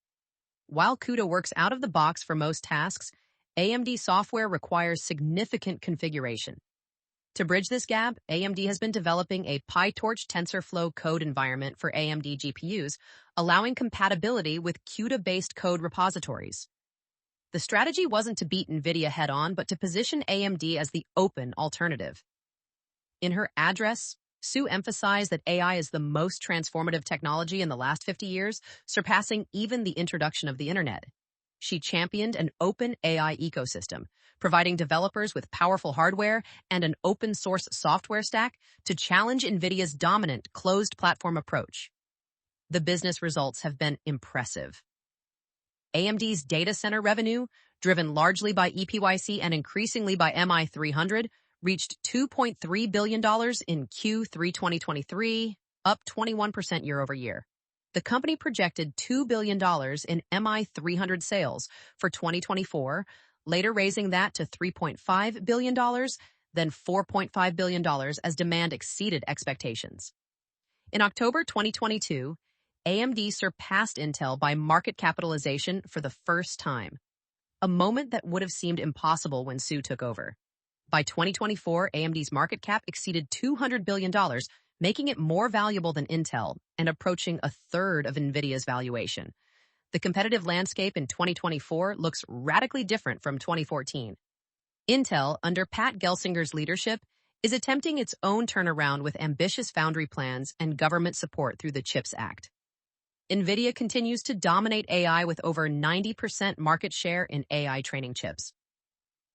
While CUDA works out of the box for most tasks, AMD software requires significant configuration. To bridge this gap, AMD has been developing a PyTorch TensorFlow code environment for AMD GPUs, allowing compatibility with CUDA-based code repositories. The strategy wasn't to beat NVIDIA head-on, but to position AMD as the open alternative. In her address, Su emphasized that AI is the most transformative technology in the last 50 years, surpassing even the introduction of the internet. She championed an open AI ecosystem, providing developers with powerful hardware and an open-source software stack to challenge NVIDIA's dominant closed platform approach. The business results have been impressive. AMD's data center revenue, driven largely by EPYC and increasingly by MI300, reached $2.3 billion in Q3 2023, up 21% year over year. The company projected $2 billion in MI300 sales for 2024, later raising that to $3.5 billion, then $4.5 billion as demand exceeded expectations. In October 2022, AMD surpassed Intel by market capitalization for the first time, a moment that would have seemed impossible when Su took over. By 2024, AMD's market cap exceeded $200 billion, making it more valuable than Intel and approaching a third of NVIDIA's valuation. The competitive landscape in 2024 looks radically different from 2014. Intel, under Pat Gelsinger's leadership, is attempting its own turnaround with ambitious foundry plans and government support through the CHIPS Act. NVIDIA continues to dominate AI with over 90% market share in AI training chips.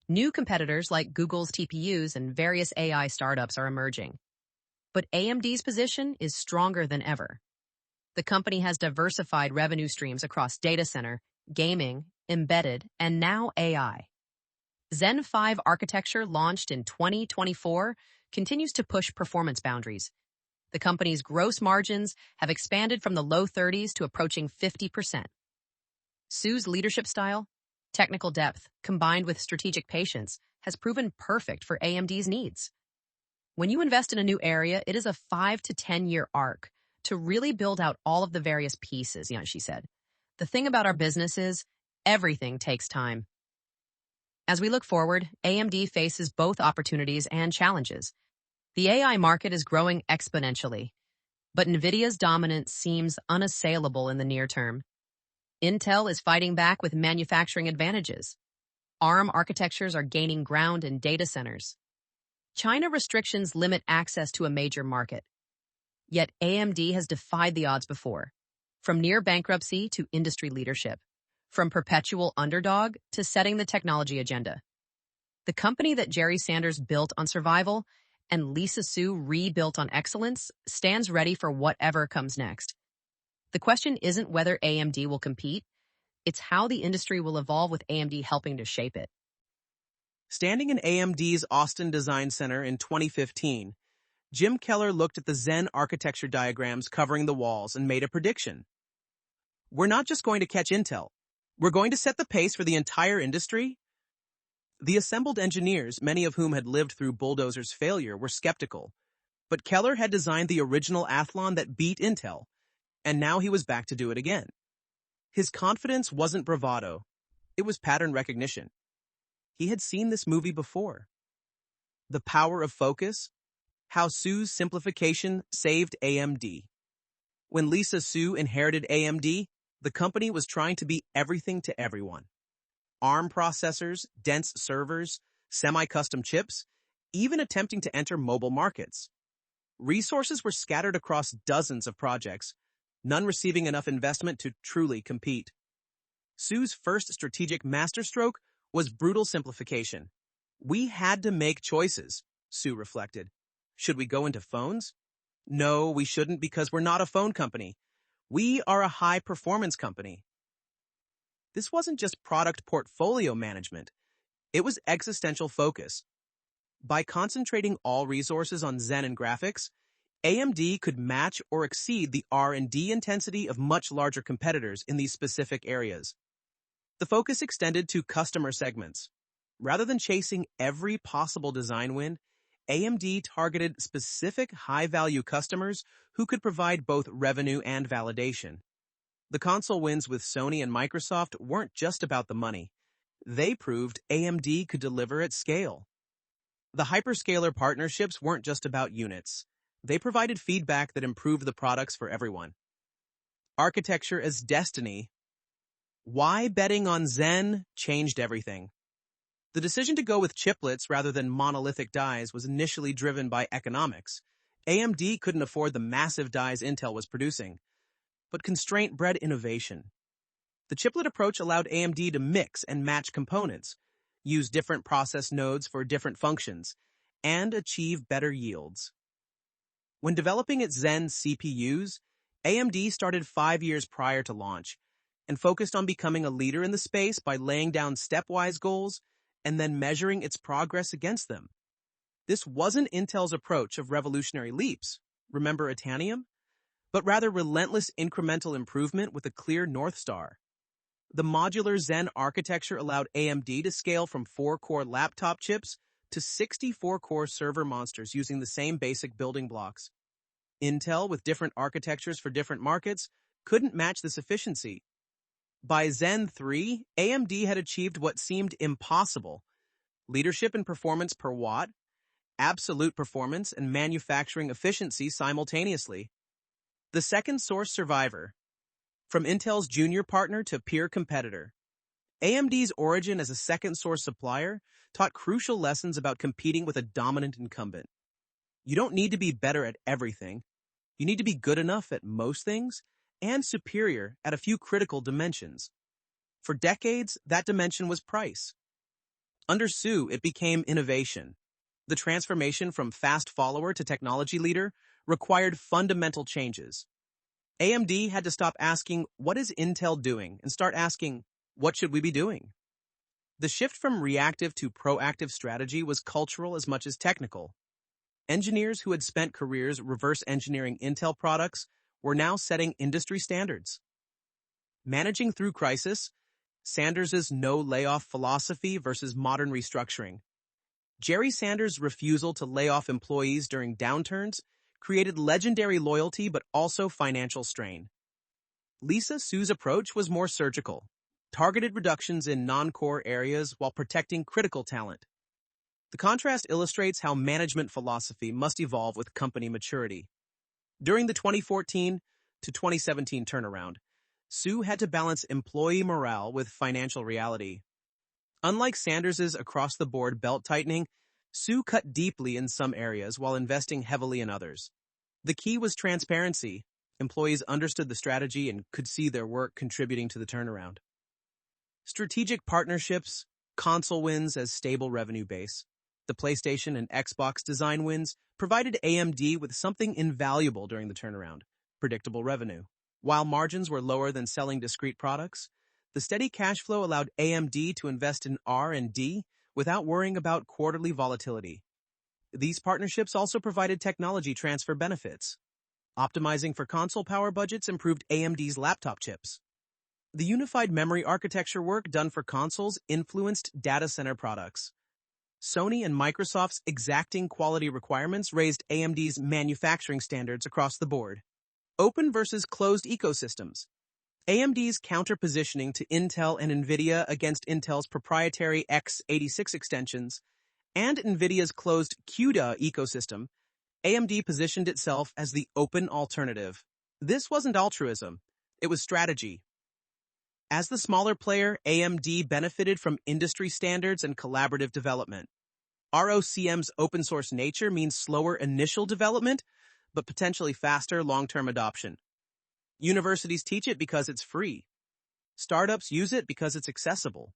New competitors like Google's TPUs and various AI startups are emerging. But AMD's position is stronger than ever. The company has diversified revenue streams across data center, gaming, embedded, and now AI. Zen 5 architecture, launched in 2024, continues to push performance boundaries. The company's gross margins have expanded from the low 30s to approaching 50%. Su's leadership style, technical depth, combined with strategic patience, has proven perfect for AMD's needs. When you invest in a new area, it is a 5 to 10-year arc to really build out all of the various pieces, she said. The thing about our business is everything takes time. As we look forward, AMD faces both opportunities and challenges. The AI market is growing exponentially, but NVIDIA's dominance seems unassailable in the near term. Intel is fighting back with manufacturing advantages. ARM architectures are gaining ground in data centers. China restrictions limit access to a major market. Yet AMD has defied the odds before, from near bankruptcy to industry leadership, from perpetual underdog to setting the technology agenda. The company that Jerry Sanders built on survival and Lisa Su rebuilt on excellence stands ready for whatever comes next. The question isn't whether AMD will compete, it's how the industry will evolve with AMD helping to shape it. Standing in AMD's Austin Design Center in 2015, Jim Keller looked at the Zen architecture diagrams covering the walls and made a prediction. We're not just going to catch Intel. We're going to set the pace for the entire industry. The assembled engineers, many of whom had lived through Bulldozer's failure, were skeptical. But Keller had designed the original Athlon that beat Intel, and now he was back to do it again. His confidence wasn't bravado. It was pattern recognition. He had seen this movie before. The Power of Focus, How Su's Simplification Saved AMD. When Lisa Su inherited AMD, the company was trying to be everything to everyone. ARM processors, dense servers, semi-custom chips, even attempting to enter mobile markets. Resources were scattered across dozens of projects, none receiving enough investment to truly compete. Su's first strategic masterstroke was brutal simplification. We had to make choices, Su reflected. Should we go into phones? No, we shouldn't, because we're not a phone company. We are a high-performance company. This wasn't just product portfolio management. It was existential focus. By concentrating all resources on Zen and graphics, AMD could match or exceed the R&D intensity of much larger competitors in these specific areas. The focus extended to customer segments. Rather than chasing every possible design win, AMD targeted specific high-value customers who could provide both revenue and validation. The console wins with Sony and Microsoft weren't just about the money. They proved AMD could deliver at scale. The hyperscaler partnerships weren't just about units. They provided feedback that improved the products for everyone. Architecture as destiny. Why betting on Zen changed everything. The decision to go with chiplets rather than monolithic dies was initially driven by economics. AMD couldn't afford the massive dies Intel was producing. But constraint bred innovation. The chiplet approach allowed AMD to mix and match components, use different process nodes for different functions, and achieve better yields. When developing its Zen CPUs, AMD started 5 years prior to launch and focused on becoming a leader in the space by laying down stepwise goals and then measuring its progress against them. This wasn't Intel's approach of revolutionary leaps, remember Itanium? But rather relentless incremental improvement with a clear North Star. The modular Zen architecture allowed AMD to scale from 4-core laptop chips to 64-core server monsters using the same basic building blocks. Intel, with different architectures for different markets, couldn't match this efficiency. By Zen 3, AMD had achieved what seemed impossible: leadership in performance per watt, absolute performance, and manufacturing efficiency simultaneously. The second source survivor. From Intel's junior partner to peer competitor, AMD's origin as a second source supplier taught crucial lessons about competing with a dominant incumbent. You don't need to be better at everything. You need to be good enough at most things and superior at a few critical dimensions. For decades, that dimension was price. Under Su, it became innovation. The transformation from fast follower to technology leader required fundamental changes. AMD had to stop asking, "What is Intel doing?" and start asking, "What should we be doing?" The shift from reactive to proactive strategy was cultural as much as technical. Engineers who had spent careers reverse engineering Intel products were now setting industry standards. Managing through crisis, Sanders's no-layoff philosophy versus modern restructuring. Jerry Sanders' refusal to lay off employees during downturns created legendary loyalty but also financial strain. Lisa Su's approach was more surgical, targeted reductions in non-core areas while protecting critical talent. The contrast illustrates how management philosophy must evolve with company maturity. During the 2014 to 2017 turnaround, Su had to balance employee morale with financial reality. Unlike Sanders's across-the-board belt-tightening, Su cut deeply in some areas while investing heavily in others. The key was transparency. Employees understood the strategy and could see their work contributing to the turnaround. Strategic partnerships, console wins as stable revenue base. The PlayStation and Xbox design wins provided AMD with something invaluable during the turnaround: predictable revenue. While margins were lower than selling discrete products, the steady cash flow allowed AMD to invest in R&D without worrying about quarterly volatility. These partnerships also provided technology transfer benefits. Optimizing for console power budgets improved AMD's laptop chips. The unified memory architecture work done for consoles influenced data center products. Sony and Microsoft's exacting quality requirements raised AMD's manufacturing standards across the board. Open versus closed ecosystems. AMD's counter-positioning to Intel and NVIDIA against Intel's proprietary x86 extensions and NVIDIA's closed CUDA ecosystem, AMD positioned itself as the open alternative. This wasn't altruism, it was strategy. As the smaller player, AMD benefited from industry standards and collaborative development. ROCm's open-source nature means slower initial development, but potentially faster long-term adoption. Universities teach it because it's free. Startups use it because it's accessible.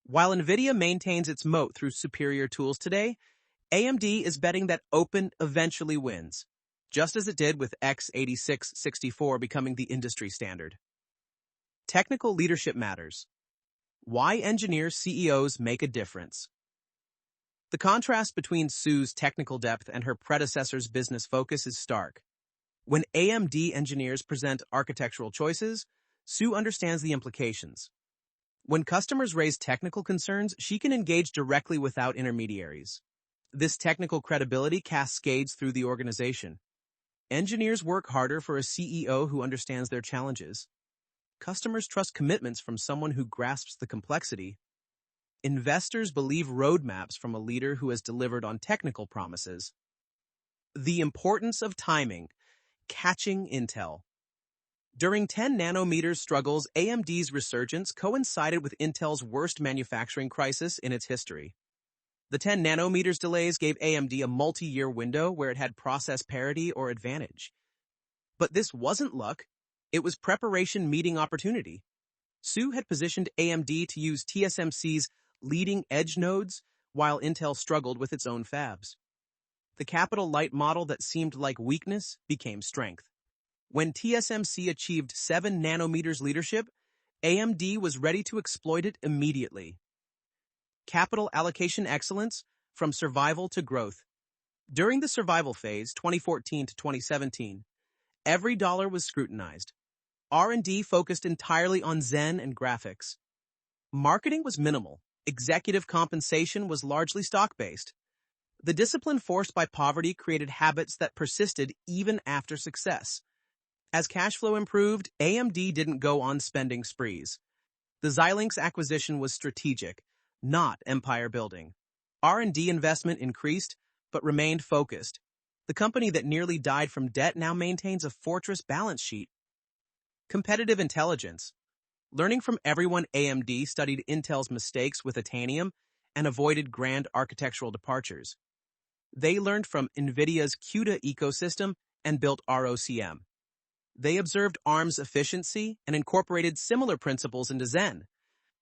While NVIDIA maintains its moat through superior tools today, AMD is betting that open eventually wins, just as it did with x86-64 becoming the industry standard. Technical leadership matters. Why engineer CEOs make a difference. The contrast between Su's technical depth and her predecessor's business focus is stark. When AMD engineers present architectural choices, Su understands the implications. When customers raise technical concerns, she can engage directly without intermediaries. This technical credibility cascades through the organization. Engineers work harder for a CEO who understands their challenges. Customers trust commitments from someone who grasps the complexity. Investors believe roadmaps from a leader who has delivered on technical promises. The importance of timing. Catching Intel. During 10 nanometers struggles, AMD's resurgence coincided with Intel's worst manufacturing crisis in its history. The 10 nanometers delays gave AMD a multi-year window where it had process parity or advantage. But this wasn't luck, it was preparation meeting opportunity. Su had positioned AMD to use TSMC's leading edge nodes while Intel struggled with its own fabs. The capital-light model that seemed like weakness became strength. When TSMC achieved 7 nanometers leadership, AMD was ready to exploit it immediately. Capital allocation excellence from survival to growth. During the survival phase, 2014 to 2017, every dollar was scrutinized. R&D focused entirely on Zen and graphics. Marketing was minimal. Executive compensation was largely stock-based. The discipline forced by poverty created habits that persisted even after success. As cash flow improved, AMD didn't go on spending sprees. The Xilinx acquisition was strategic, not empire-building. R&D investment increased, but remained focused. The company that nearly died from debt now maintains a fortress balance sheet. Competitive intelligence. Learning from everyone, AMD studied Intel's mistakes with Titanium and avoided grand architectural departures. They learned from NVIDIA's CUDA ecosystem and built ROCm. They observed ARM's efficiency and incorporated similar principles into Zen.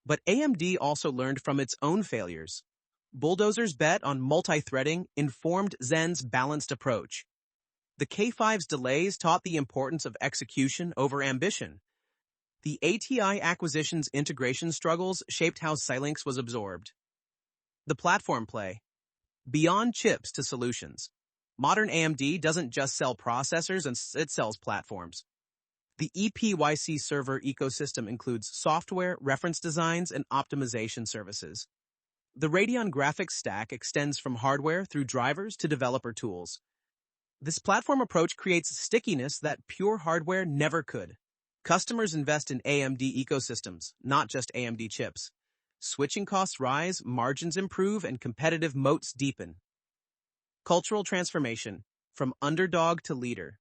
But AMD also learned from its own failures. Bulldozer's bet on multi-threading informed Zen's balanced approach. The K5's delays taught the importance of execution over ambition. The ATI acquisition's integration struggles shaped how Xilinx was absorbed. The platform play. Beyond chips to solutions. Modern AMD doesn't just sell processors, it sells platforms. The EPYC server ecosystem includes software, reference designs, and optimization services. The Radeon graphics stack extends from hardware through drivers to developer tools. This platform approach creates stickiness that pure hardware never could. Customers invest in AMD ecosystems, not just AMD chips. Switching costs rise, margins improve, and competitive moats deepen. Cultural transformation, from underdog to leader.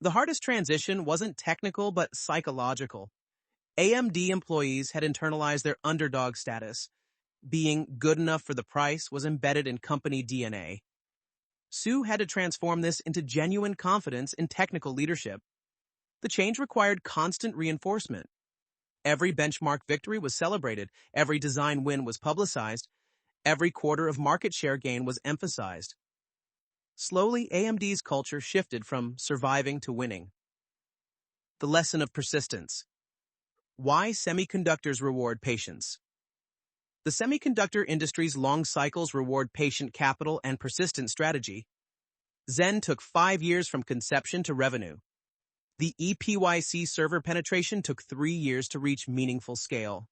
The hardest transition wasn't technical but psychological. AMD employees had internalized their underdog status. Being good enough for the price was embedded in company DNA. Sue had to transform this into genuine confidence in technical leadership. The change required constant reinforcement. Every benchmark victory was celebrated, every design win was publicized, every quarter of market share gain was emphasized. Slowly, AMD's culture shifted from surviving to winning. The lesson of persistence. Why semiconductors reward patience. The semiconductor industry's long cycles reward patient capital and persistent strategy. Zen took 5 years from conception to revenue. The EPYC server penetration took 3 years to reach meaningful scale.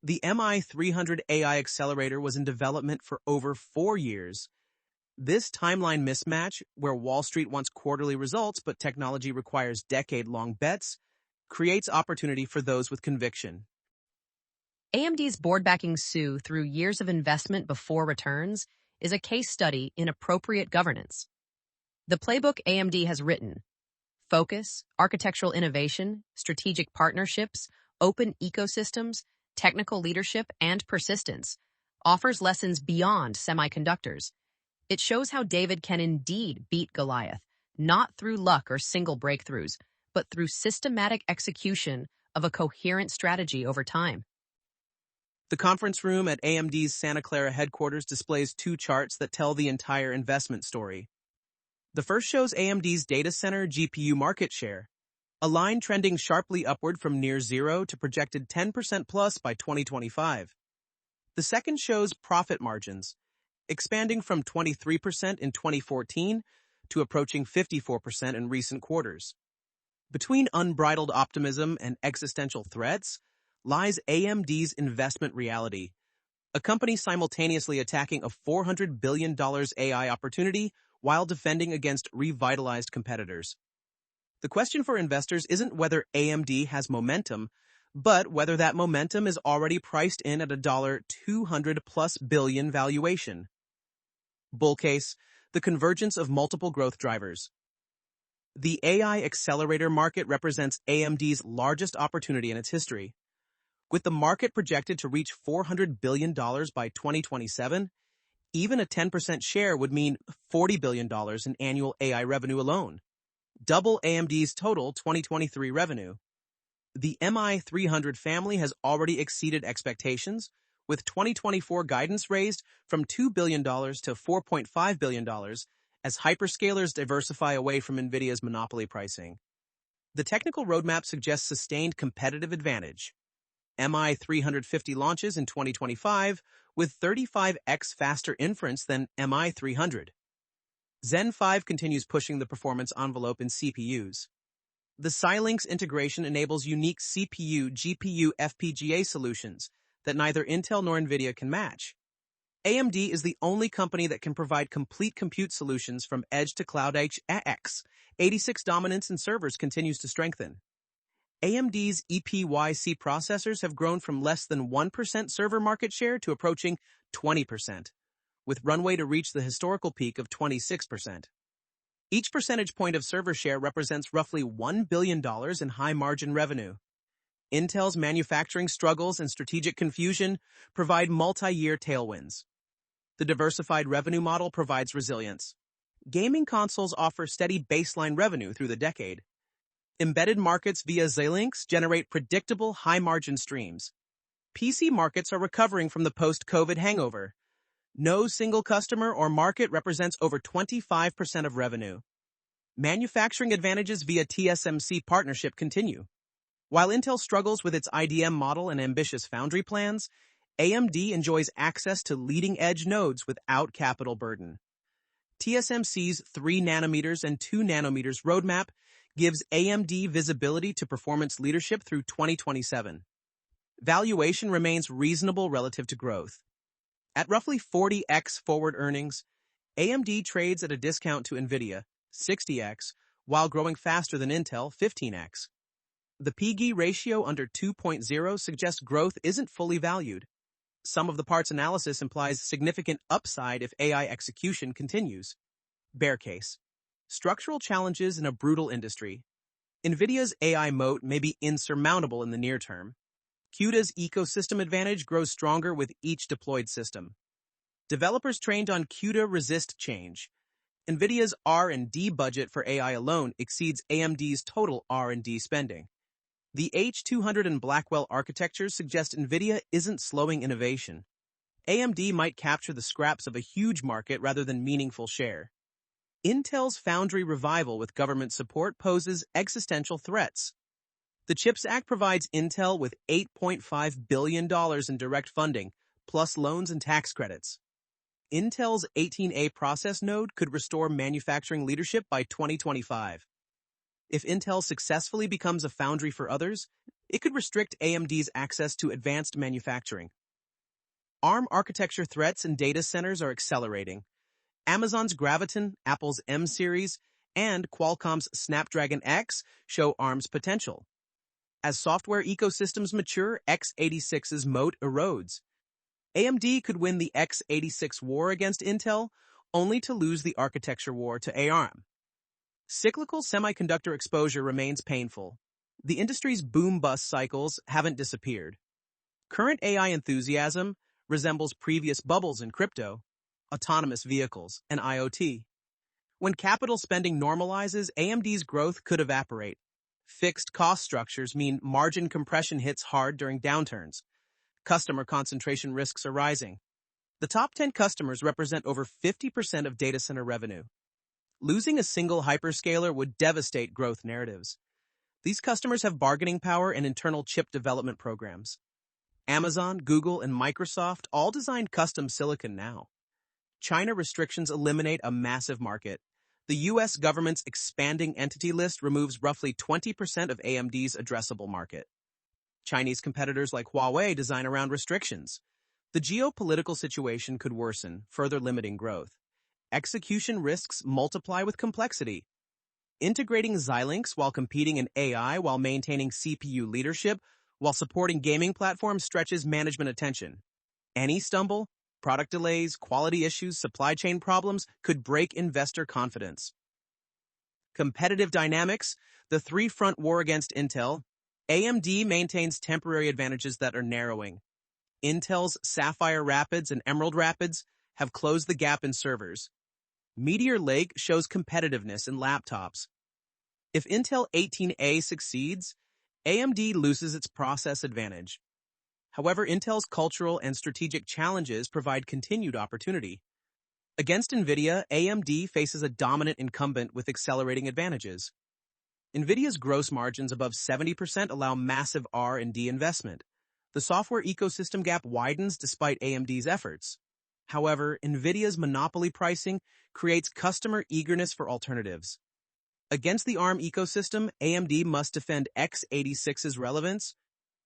The MI300 AI accelerator was in development for over 4 years. This timeline mismatch, where Wall Street wants quarterly results but technology requires decade-long bets, creates opportunity for those with conviction. AMD's board backing Sue through years of investment before returns is a case study in appropriate governance. The playbook AMD has written: focus, architectural innovation, strategic partnerships, open ecosystems, technical leadership, and persistence, offers lessons beyond semiconductors. It shows how David can indeed beat Goliath, not through luck or single breakthroughs, but through systematic execution of a coherent strategy over time. The conference room at AMD's Santa Clara headquarters displays 2 charts that tell the entire investment story. The first shows AMD's data center GPU market share, a line trending sharply upward from near zero to projected 10% plus by 2025. The second shows profit margins, expanding from 23% in 2014 to approaching 54% in recent quarters. Between unbridled optimism and existential threats lies AMD's investment reality, a company simultaneously attacking a $400 billion AI opportunity while defending against revitalized competitors. The question for investors isn't whether AMD has momentum, but whether that momentum is already priced in at a $200+ billion valuation. Bull case, the convergence of multiple growth drivers. The AI accelerator market represents AMD's largest opportunity in its history. With the market projected to reach $400 billion by 2027, even a 10% share would mean $40 billion in annual AI revenue alone, double AMD's total 2023 revenue. The MI300 family has already exceeded expectations, with 2024 guidance raised from $2 billion to $4.5 billion as hyperscalers diversify away from NVIDIA's monopoly pricing. The technical roadmap suggests sustained competitive advantage. MI350 launches in 2025 with 35x faster inference than MI300. Zen 5 continues pushing the performance envelope in CPUs. The Xilinx integration enables unique CPU, GPU, FPGA solutions that neither Intel nor NVIDIA can match. AMD is the only company that can provide complete compute solutions from edge to cloud x86 dominance in servers continues to strengthen. AMD's EPYC processors have grown from less than 1% server market share to approaching 20%, with runway to reach the historical peak of 26%. Each percentage point of server share represents roughly $1 billion in high-margin revenue. Intel's manufacturing struggles and strategic confusion provide multi-year tailwinds. The diversified revenue model provides resilience. Gaming consoles offer steady baseline revenue through the decade. Embedded markets via Xilinx generate predictable high-margin streams. PC markets are recovering from the post-COVID hangover. No single customer or market represents over 25% of revenue. Manufacturing advantages via TSMC partnership continue. While Intel struggles with its IDM model and ambitious foundry plans, AMD enjoys access to leading-edge nodes without capital burden. TSMC's 3 nanometers and 2 nanometers roadmap gives AMD visibility to performance leadership through 2027. Valuation remains reasonable relative to growth. At roughly 40x forward earnings, AMD trades at a discount to NVIDIA, 60x, while growing faster than Intel, 15x. The P/G ratio under 2.0 suggests growth isn't fully valued. Sum of the parts analysis implies significant upside if AI execution continues. Bear case. Structural challenges in a brutal industry. NVIDIA's AI moat may be insurmountable in the near term. CUDA's ecosystem advantage grows stronger with each deployed system. Developers trained on CUDA resist change. NVIDIA's R&D budget for AI alone exceeds AMD's total R&D spending. The H200 and Blackwell architectures suggest NVIDIA isn't slowing innovation. AMD might capture the scraps of a huge market rather than meaningful share. Intel's foundry revival with government support poses existential threats. The CHIPS Act provides Intel with $8.5 billion in direct funding, plus loans and tax credits. Intel's 18A process node could restore manufacturing leadership by 2025. If Intel successfully becomes a foundry for others, it could restrict AMD's access to advanced manufacturing. ARM architecture threats in data centers are accelerating. Amazon's Graviton, Apple's M-series, and Qualcomm's Snapdragon X show ARM's potential. As software ecosystems mature, x86's moat erodes. AMD could win the x86 war against Intel, only to lose the architecture war to ARM. Cyclical semiconductor exposure remains painful. The industry's boom-bust cycles haven't disappeared. Current AI enthusiasm resembles previous bubbles in crypto, autonomous vehicles, and IoT. When capital spending normalizes, AMD's growth could evaporate. Fixed cost structures mean margin compression hits hard during downturns. Customer concentration risks are rising. The top 10 customers represent over 50% of data center revenue. Losing a single hyperscaler would devastate growth narratives. These customers have bargaining power and internal chip development programs. Amazon, Google, and Microsoft all designed custom silicon now. China restrictions eliminate a massive market. The U.S. government's expanding entity list removes roughly 20% of AMD's addressable market. Chinese competitors like Huawei design around restrictions. The geopolitical situation could worsen, further limiting growth. Execution risks multiply with complexity. Integrating Xilinx while competing in AI while maintaining CPU leadership while supporting gaming platforms stretches management attention. Any stumble, product delays, quality issues, supply chain problems could break investor confidence. Competitive dynamics, the three-front war against Intel. AMD maintains temporary advantages that are narrowing. Intel's Sapphire Rapids and Emerald Rapids have closed the gap in servers. Meteor Lake shows competitiveness in laptops. If Intel 18A succeeds, AMD loses its process advantage. However, Intel's cultural and strategic challenges provide continued opportunity. Against NVIDIA, AMD faces a dominant incumbent with accelerating advantages. NVIDIA's gross margins above 70% allow massive R&D investment. The software ecosystem gap widens despite AMD's efforts. However, NVIDIA's monopoly pricing creates customer eagerness for alternatives. Against the ARM ecosystem, AMD must defend x86's relevance.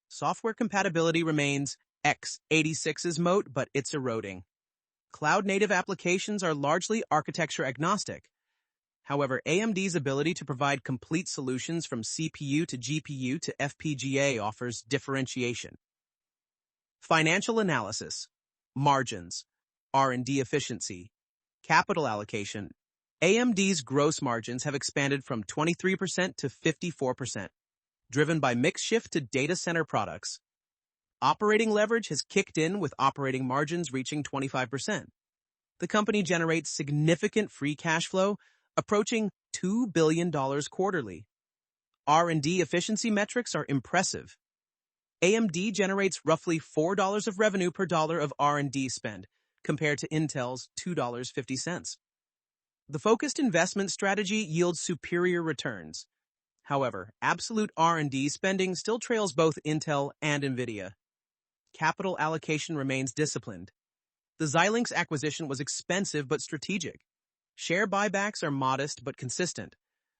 Software compatibility remains x86's moat, but it's eroding. cloud-native applications are largely architecture agnostic. However, AMD's ability to provide complete solutions from CPU to GPU to FPGA offers differentiation. Financial analysis, margins, R&D efficiency, capital allocation. AMD's gross margins have expanded from 23% to 54%, driven by mix shift to data center products. Operating leverage has kicked in with operating margins reaching 25%. The company generates significant free cash flow, approaching $2 billion quarterly. R&D efficiency metrics are impressive. AMD generates roughly $4 of revenue per dollar of R&D spend, compared to Intel's $2.50. The focused investment strategy yields superior returns. However, absolute R&D spending still trails both Intel and NVIDIA. Capital allocation remains disciplined. The Xilinx acquisition was expensive but strategic. Share buybacks are modest but consistent.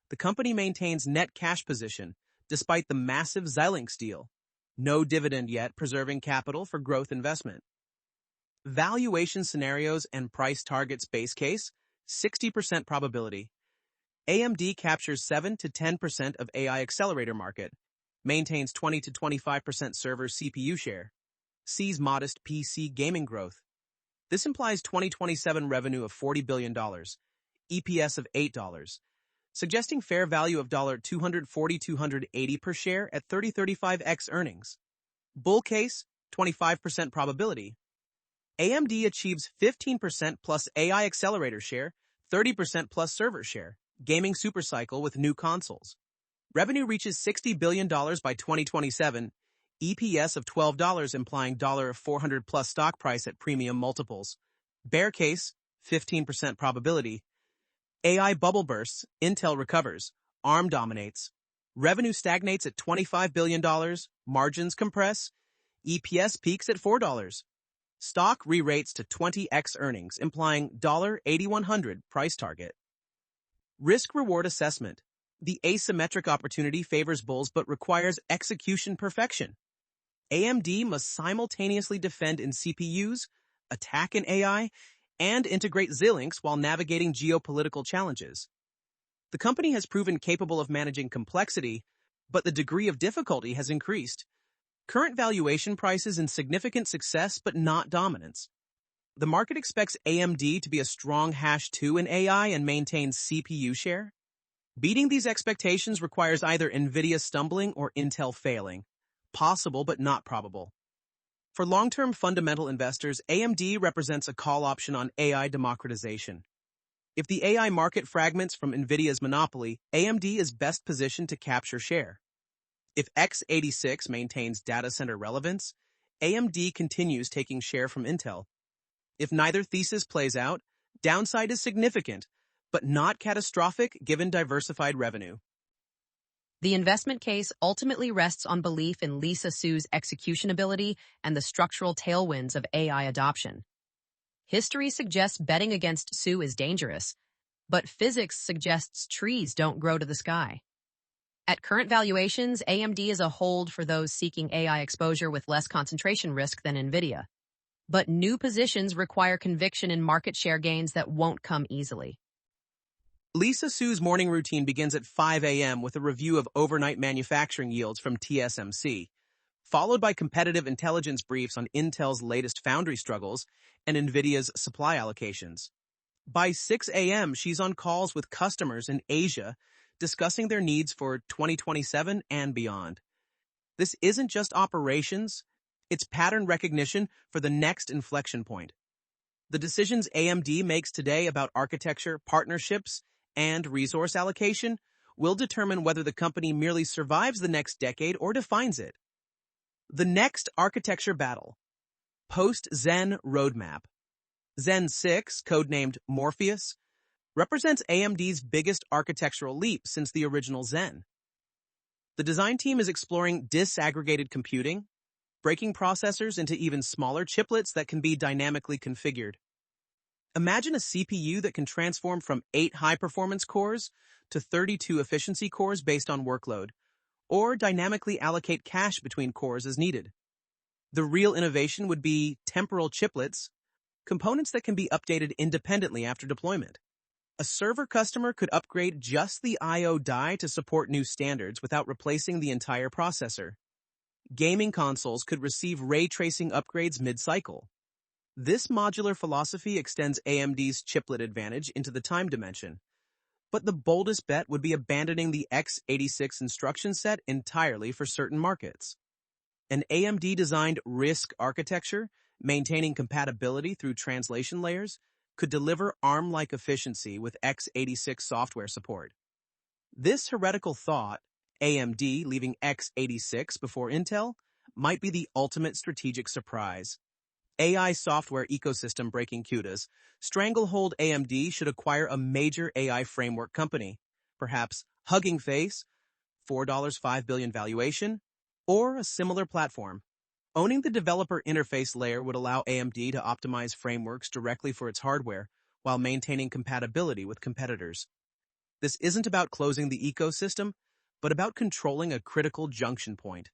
The company maintains net cash position, despite the massive Xilinx deal. No dividend yet, preserving capital for growth investment. Valuation scenarios and price targets base case, 60% probability. AMD captures 7 to 10% of AI accelerator market, maintains 20 to 25% server CPU share, sees modest PC gaming growth. This implies 2027 revenue of $40 billion, EPS of $8, suggesting fair value of $240-280 per share at 30-35x earnings. Bull case, 25% probability. AMD achieves 15% plus AI accelerator share, 30% plus server share, gaming supercycle with new consoles. Revenue reaches $60 billion by 2027, EPS of $12 implying $400 plus stock price at premium multiples. Bear case, 15% probability. AI bubble bursts, Intel recovers, ARM dominates. Revenue stagnates at $25 billion, margins compress, EPS peaks at $4. Stock re-rates to 20x earnings, implying $8100 price target. Risk-reward assessment. The asymmetric opportunity favors bulls but requires execution perfection. AMD must simultaneously defend in CPUs, attack in AI, and integrate Xilinx while navigating geopolitical challenges. The company has proven capable of managing complexity, but the degree of difficulty has increased. Current valuation prices in significant success but not dominance. The market expects AMD to be a strong #2 in AI and maintain CPU share. Beating these expectations requires either NVIDIA stumbling or Intel failing. Possible but not probable. For long-term fundamental investors, AMD represents a call option on AI democratization. If the AI market fragments from NVIDIA's monopoly, AMD is best positioned to capture share. If x86 maintains data center relevance, AMD continues taking share from Intel. If neither thesis plays out, downside is significant, but not catastrophic given diversified revenue. The investment case ultimately rests on belief in Lisa Su's execution ability and the structural tailwinds of AI adoption. History suggests betting against Su is dangerous, but physics suggests trees don't grow to the sky. At current valuations, AMD is a hold for those seeking AI exposure with less concentration risk than NVIDIA. But new positions require conviction in market share gains that won't come easily. Lisa Su's morning routine begins at 5 a.m. with a review of overnight manufacturing yields from TSMC, followed by competitive intelligence briefs on Intel's latest foundry struggles and NVIDIA's supply allocations. By 6 a.m., she's on calls with customers in Asia, discussing their needs for 2027 and beyond. This isn't just operations, it's pattern recognition for the next inflection point. The decisions AMD makes today about architecture, partnerships, and resource allocation will determine whether the company merely survives the next decade or defines it. The next architecture battle. Post-Zen roadmap. Zen 6, codenamed Morpheus, represents AMD's biggest architectural leap since the original Zen. The design team is exploring disaggregated computing, breaking processors into even smaller chiplets that can be dynamically configured. Imagine a CPU that can transform from 8 high-performance cores to 32 efficiency cores based on workload, or dynamically allocate cache between cores as needed. The real innovation would be temporal chiplets, components that can be updated independently after deployment. A server customer could upgrade just the I/O die to support new standards without replacing the entire processor. Gaming consoles could receive ray tracing upgrades mid-cycle. This modular philosophy extends AMD's chiplet advantage into the time dimension. But the boldest bet would be abandoning the x86 instruction set entirely for certain markets. An AMD-designed RISC architecture, maintaining compatibility through translation layers, could deliver ARM-like efficiency with x86 software support. This heretical thought, AMD leaving x86 before Intel, might be the ultimate strategic surprise. AI software ecosystem breaking CUDAs, Stranglehold AMD should acquire a major AI framework company, perhaps Hugging Face, $4.5 billion valuation, or a similar platform. Owning the developer interface layer would allow AMD to optimize frameworks directly for its hardware while maintaining compatibility with competitors. This isn't about closing the ecosystem, but about controlling a critical junction point.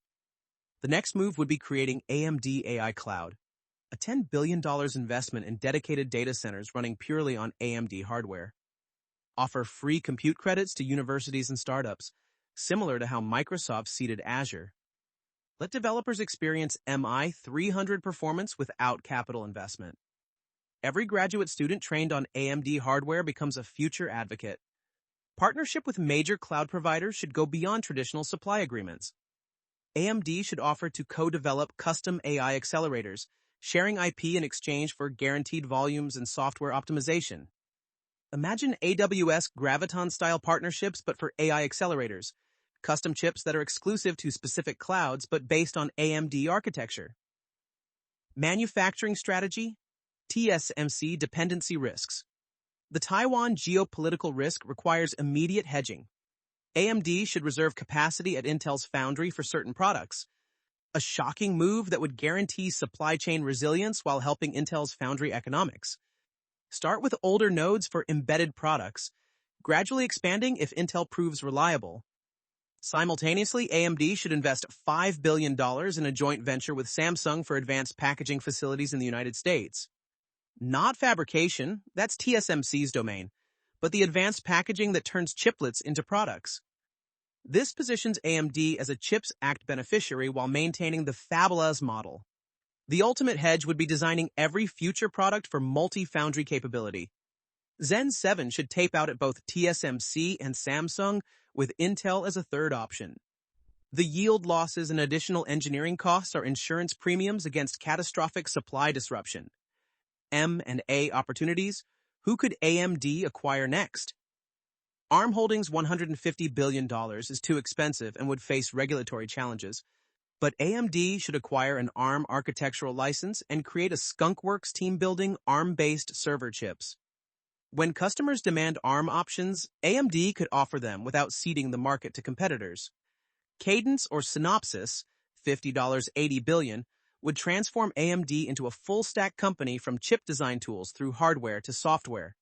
The next move would be creating AMD AI Cloud, a $10 billion investment in dedicated data centers running purely on AMD hardware. Offer free compute credits to universities and startups, similar to how Microsoft seeded Azure. Let developers experience MI 300 performance without capital investment. Every graduate student trained on AMD hardware becomes a future advocate. Partnership with major cloud providers should go beyond traditional supply agreements. AMD should offer to co-develop custom AI accelerators, sharing IP in exchange for guaranteed volumes and software optimization. Imagine AWS Graviton-style partnerships but for AI accelerators, custom chips that are exclusive to specific clouds but based on AMD architecture. Manufacturing strategy, TSMC dependency risks. The Taiwan geopolitical risk requires immediate hedging. AMD should reserve capacity at Intel's foundry for certain products, a shocking move that would guarantee supply chain resilience while helping Intel's foundry economics. Start with older nodes for embedded products, gradually expanding if Intel proves reliable. Simultaneously, AMD should invest $5 billion in a joint venture with Samsung for advanced packaging facilities in the United States. Not fabrication, that's TSMC's domain, but the advanced packaging that turns chiplets into products. This positions AMD as a CHIPS Act beneficiary while maintaining the fabless model. The ultimate hedge would be designing every future product for multi-foundry capability. Zen 7 should tape out at both TSMC and Samsung, with Intel as a third option. The yield losses and additional engineering costs are insurance premiums against catastrophic supply disruption. M&A opportunities, who could AMD acquire next? ARM Holdings' $150 billion is too expensive and would face regulatory challenges, but AMD should acquire an ARM architectural license and create a skunkworks team-building ARM-based server chips. When customers demand ARM options, AMD could offer them without ceding the market to competitors. Cadence or Synopsys, $50-80 billion, would transform AMD into a full-stack company from chip design tools through hardware to software.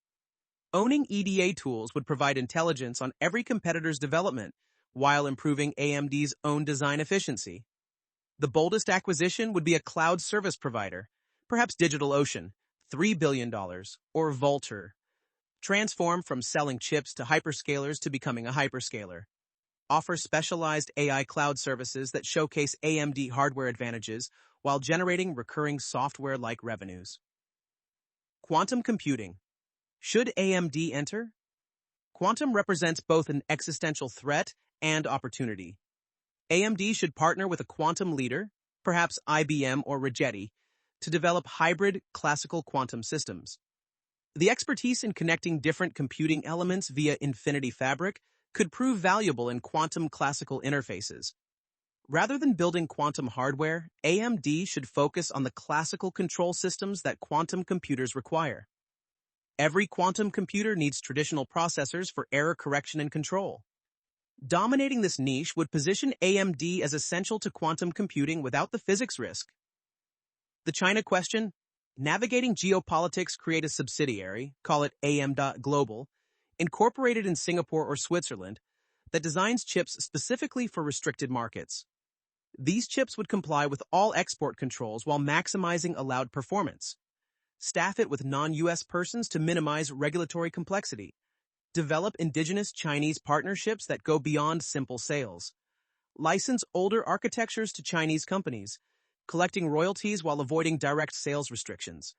Owning EDA tools would provide intelligence on every competitor's development while improving AMD's own design efficiency. The boldest acquisition would be a cloud service provider, perhaps DigitalOcean, $3 billion, or Vultr. Transform from selling chips to hyperscalers to becoming a hyperscaler. Offer specialized AI cloud services that showcase AMD hardware advantages while generating recurring software-like revenues. Quantum computing. Should AMD enter? Quantum represents both an existential threat and opportunity. AMD should partner with a quantum leader, perhaps IBM or Rigetti, to develop hybrid classical quantum systems. The expertise in connecting different computing elements via Infinity Fabric could prove valuable in quantum classical interfaces. Rather than building quantum hardware, AMD should focus on the classical control systems that quantum computers require. Every quantum computer needs traditional processors for error correction and control. Dominating this niche would position AMD as essential to quantum computing without the physics risk. The China question: navigating geopolitics, create a subsidiary, call it AM.Global, incorporated in Singapore or Switzerland, that designs chips specifically for restricted markets. These chips would comply with all export controls while maximizing allowed performance. Staff it with non-US persons to minimize regulatory complexity. Develop indigenous Chinese partnerships that go beyond simple sales. License older architectures to Chinese companies, collecting royalties while avoiding direct sales restrictions.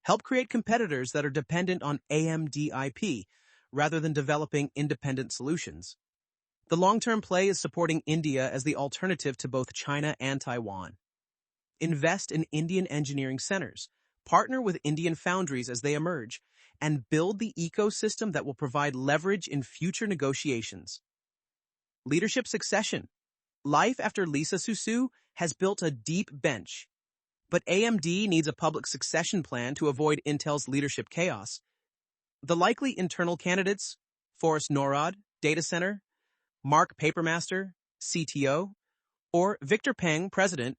Help create competitors that are dependent on AMD IP rather than developing independent solutions. The long-term play is supporting India as the alternative to both China and Taiwan. Invest in Indian engineering centers, partner with Indian foundries as they emerge, and build the ecosystem that will provide leverage in future negotiations. Leadership succession. Life after Lisa Susu has built a deep bench, but AMD needs a public succession plan to avoid Intel's leadership chaos. The likely internal candidates, Forrest Norrod, Data Center, Mark Papermaster, CTO, or Victor Peng, President,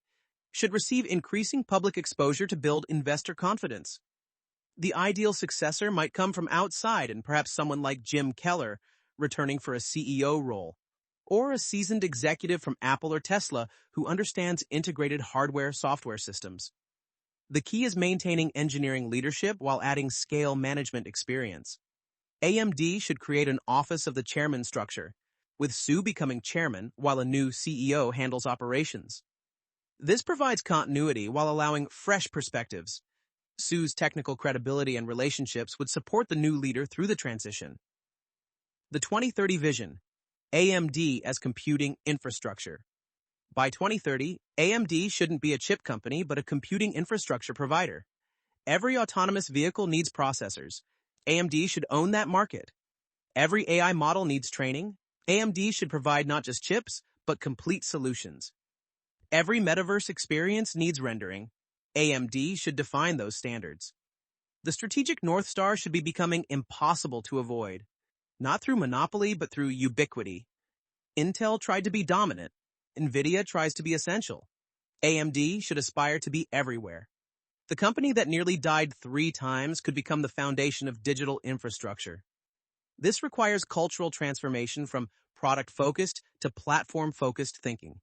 should receive increasing public exposure to build investor confidence. The ideal successor might come from outside and perhaps someone like Jim Keller, returning for a CEO role, or a seasoned executive from Apple or Tesla who understands integrated hardware-software systems. The key is maintaining engineering leadership while adding scale management experience. AMD should create an Office of the Chairman structure, with Su becoming chairman while a new CEO handles operations. This provides continuity while allowing fresh perspectives. Su's technical credibility and relationships would support the new leader through the transition. The 2030 vision. AMD as computing infrastructure. By 2030, AMD shouldn't be a chip company but a computing infrastructure provider. Every autonomous vehicle needs processors. AMD should own that market. Every AI model needs training. AMD should provide not just chips, but complete solutions. Every metaverse experience needs rendering. AMD should define those standards. The strategic North Star should be becoming impossible to avoid, not through monopoly but through ubiquity. Intel tried to be dominant. NVIDIA tries to be essential. AMD should aspire to be everywhere. The company that nearly died 3 times could become the foundation of digital infrastructure. This requires cultural transformation from product-focused to platform-focused thinking.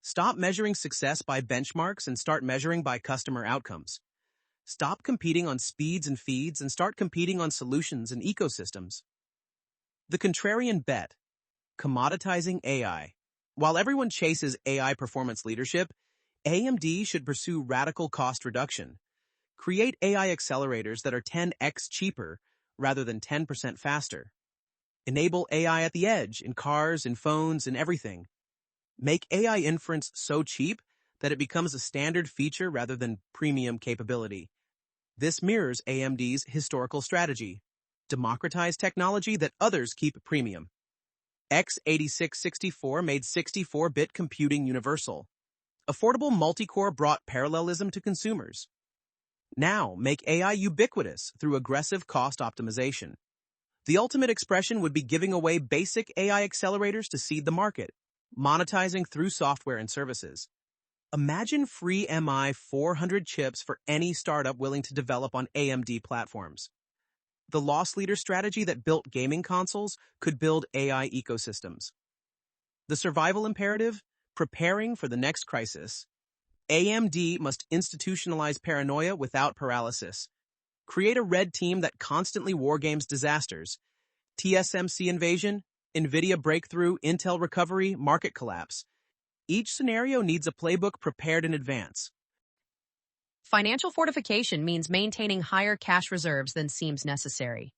Stop measuring success by benchmarks and start measuring by customer outcomes. Stop competing on speeds and feeds and start competing on solutions and ecosystems. The contrarian bet. Commoditizing AI. While everyone chases AI performance leadership, AMD should pursue radical cost reduction. Create AI accelerators that are 10x cheaper rather than 10% faster. Enable AI at the edge, in cars, in phones, in everything. Make AI inference so cheap that it becomes a standard feature rather than premium capability. This mirrors AMD's historical strategy. Democratize technology that others keep premium. x86-64 made 64-bit computing universal. Affordable multi-core brought parallelism to consumers. Now, make AI ubiquitous through aggressive cost optimization. The ultimate expression would be giving away basic AI accelerators to seed the market, monetizing through software and services. Imagine free MI 400 chips for any startup willing to develop on AMD platforms. The loss leader strategy that built gaming consoles could build AI ecosystems. The survival imperative, preparing for the next crisis. AMD must institutionalize paranoia without paralysis. Create a red team that constantly wargames disasters. TSMC invasion, NVIDIA breakthrough, Intel recovery, market collapse. Each scenario needs a playbook prepared in advance. Financial fortification means maintaining higher cash reserves than seems necessary.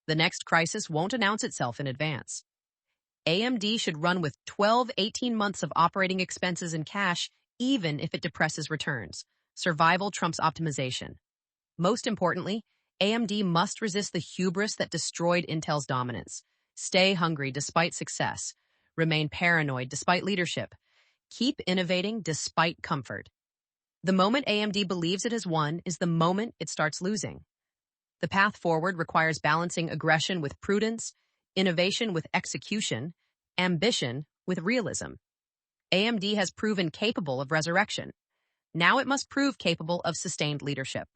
The next crisis won't announce itself in advance. AMD should run with 18 months of operating expenses in cash, even if it depresses returns. Survival trumps optimization. Most importantly, AMD must resist the hubris that destroyed Intel's dominance. Stay hungry despite success. Remain paranoid despite leadership. Keep innovating despite comfort. The moment AMD believes it has won is the moment it starts losing. The path forward requires balancing aggression with prudence, innovation with execution, ambition with realism. AMD has proven capable of resurrection. Now it must prove capable of sustained leadership.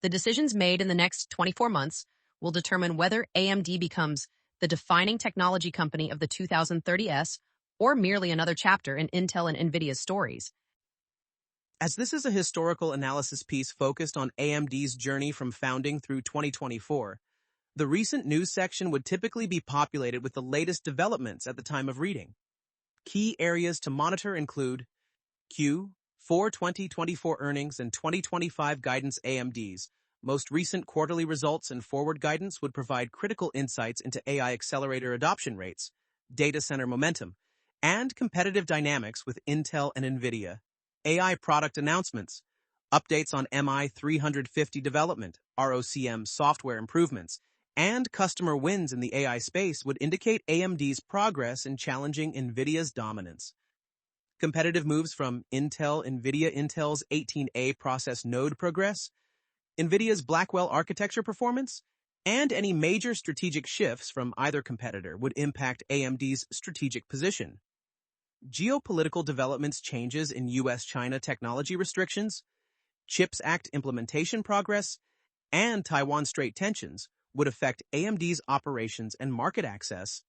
The decisions made in the next 24 months will determine whether AMD becomes the defining technology company of the 2030s or merely another chapter in Intel and NVIDIA's stories. As this is a historical analysis piece focused on AMD's journey from founding through 2024, the recent news section would typically be populated with the latest developments at the time of reading. Key areas to monitor include Q4 2024 earnings and 2025 guidance. AMD's most recent quarterly results and forward guidance would provide critical insights into AI accelerator adoption rates, data center momentum, and competitive dynamics with Intel and NVIDIA. AI product announcements, updates on MI350 development, ROCm software improvements, and customer wins in the AI space would indicate AMD's progress in challenging NVIDIA's dominance. Competitive moves from Intel's 18A process node progress, NVIDIA's Blackwell architecture performance, and any major strategic shifts from either competitor would impact AMD's strategic position. Geopolitical developments, changes in U.S.-China technology restrictions, CHIPS Act implementation progress, and Taiwan Strait tensions would affect AMD's operations and market access.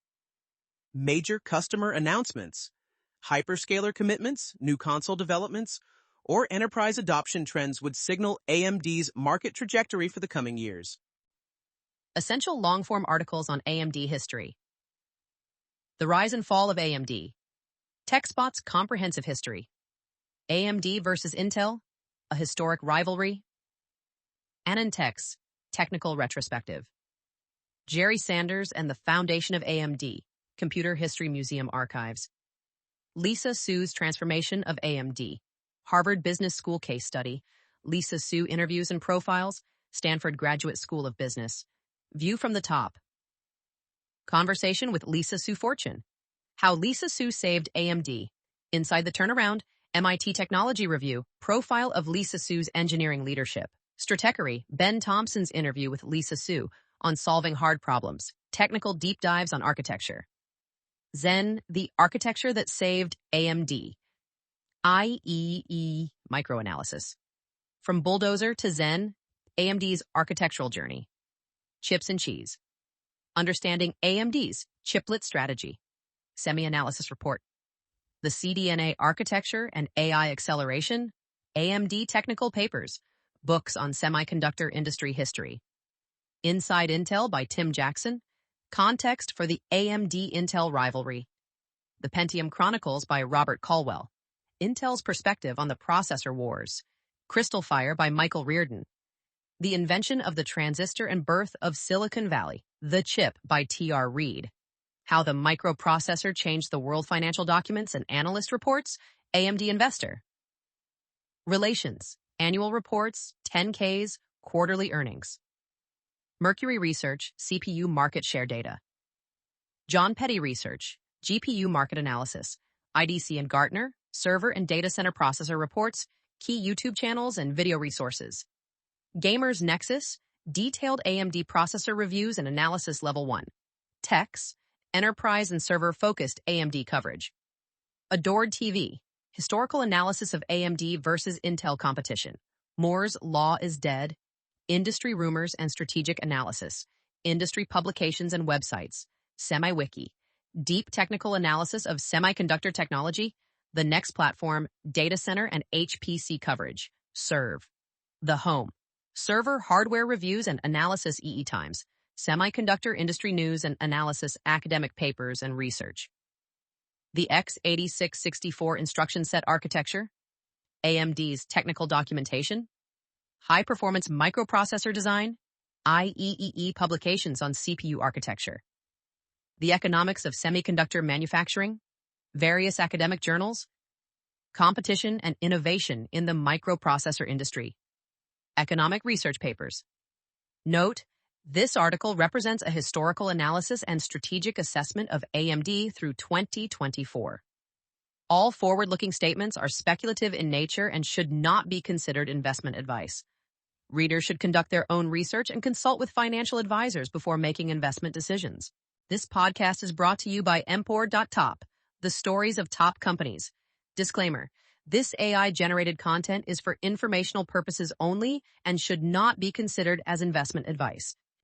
Major customer announcements, hyperscaler commitments, new console developments, or enterprise adoption trends would signal AMD's market trajectory for the coming years. Essential long-form articles on AMD history. The rise and fall of AMD. TechSpot's comprehensive history. AMD versus Intel, a historic rivalry. AnandTech's technical retrospective. Jerry Sanders and the foundation of AMD, Computer History Museum archives. Lisa Su's transformation of AMD, Harvard Business School case study. Lisa Su interviews and profiles, Stanford Graduate School of Business. View from the top. Conversation with Lisa Su Fortune. How Lisa Su saved AMD. Inside the Turnaround, MIT Technology Review, profile of Lisa Su's engineering leadership. Stratechery, Ben Thompson's interview with Lisa Su on solving hard problems. Technical deep dives on architecture. Zen, the architecture that saved AMD. IEE microanalysis. From bulldozer to Zen, AMD's architectural journey. Chips and cheese. Understanding AMD's chiplet strategy. Semi-analysis report. The CDNA architecture and AI acceleration. AMD technical papers. Books on semiconductor industry history. Inside Intel by Tim Jackson. Context for the AMD-Intel rivalry. The Pentium Chronicles by Robert Caldwell. Intel's perspective on the processor wars. Crystal Fire by Michael Reardon. The Invention of the Transistor and Birth of Silicon Valley. The Chip by T.R. Reid. How the Microprocessor Changed the World. Financial Documents and Analyst Reports. AMD Investor. Relations. Annual Reports, 10Ks, Quarterly Earnings. Mercury Research, CPU Market Share Data. John Petty Research, GPU Market Analysis. IDC and Gartner, Server and Data Center Processor Reports, Key YouTube Channels and Video Resources. Gamers Nexus, Detailed AMD Processor Reviews and Analysis Level 1. Techs, Enterprise and Server-Focused AMD Coverage. Adored TV, Historical Analysis of AMD versus Intel Competition. Moore's Law is Dead. Industry Rumors and Strategic Analysis. Industry Publications and Websites. SemiWiki. Deep Technical Analysis of Semiconductor Technology. The Next Platform, Data Center and HPC Coverage. Serve. The Home. Server Hardware Reviews and Analysis. EE Times. Semiconductor Industry News and Analysis. Academic Papers and Research. The x86-64 Instruction Set Architecture. AMD's Technical Documentation. High-Performance Microprocessor Design. IEEE Publications on CPU Architecture. The Economics of Semiconductor Manufacturing. Various academic journals. Competition and Innovation in the Microprocessor Industry. Economic Research Papers. Note, this article represents a historical analysis and strategic assessment of AMD through 2024. All forward-looking statements are speculative in nature and should not be considered investment advice. Readers should conduct their own research and consult with financial advisors before making investment decisions. This podcast is brought to you by Empor.top, the stories of top companies. Disclaimer, this AI-generated content is for informational purposes only and should not be considered as investment advice.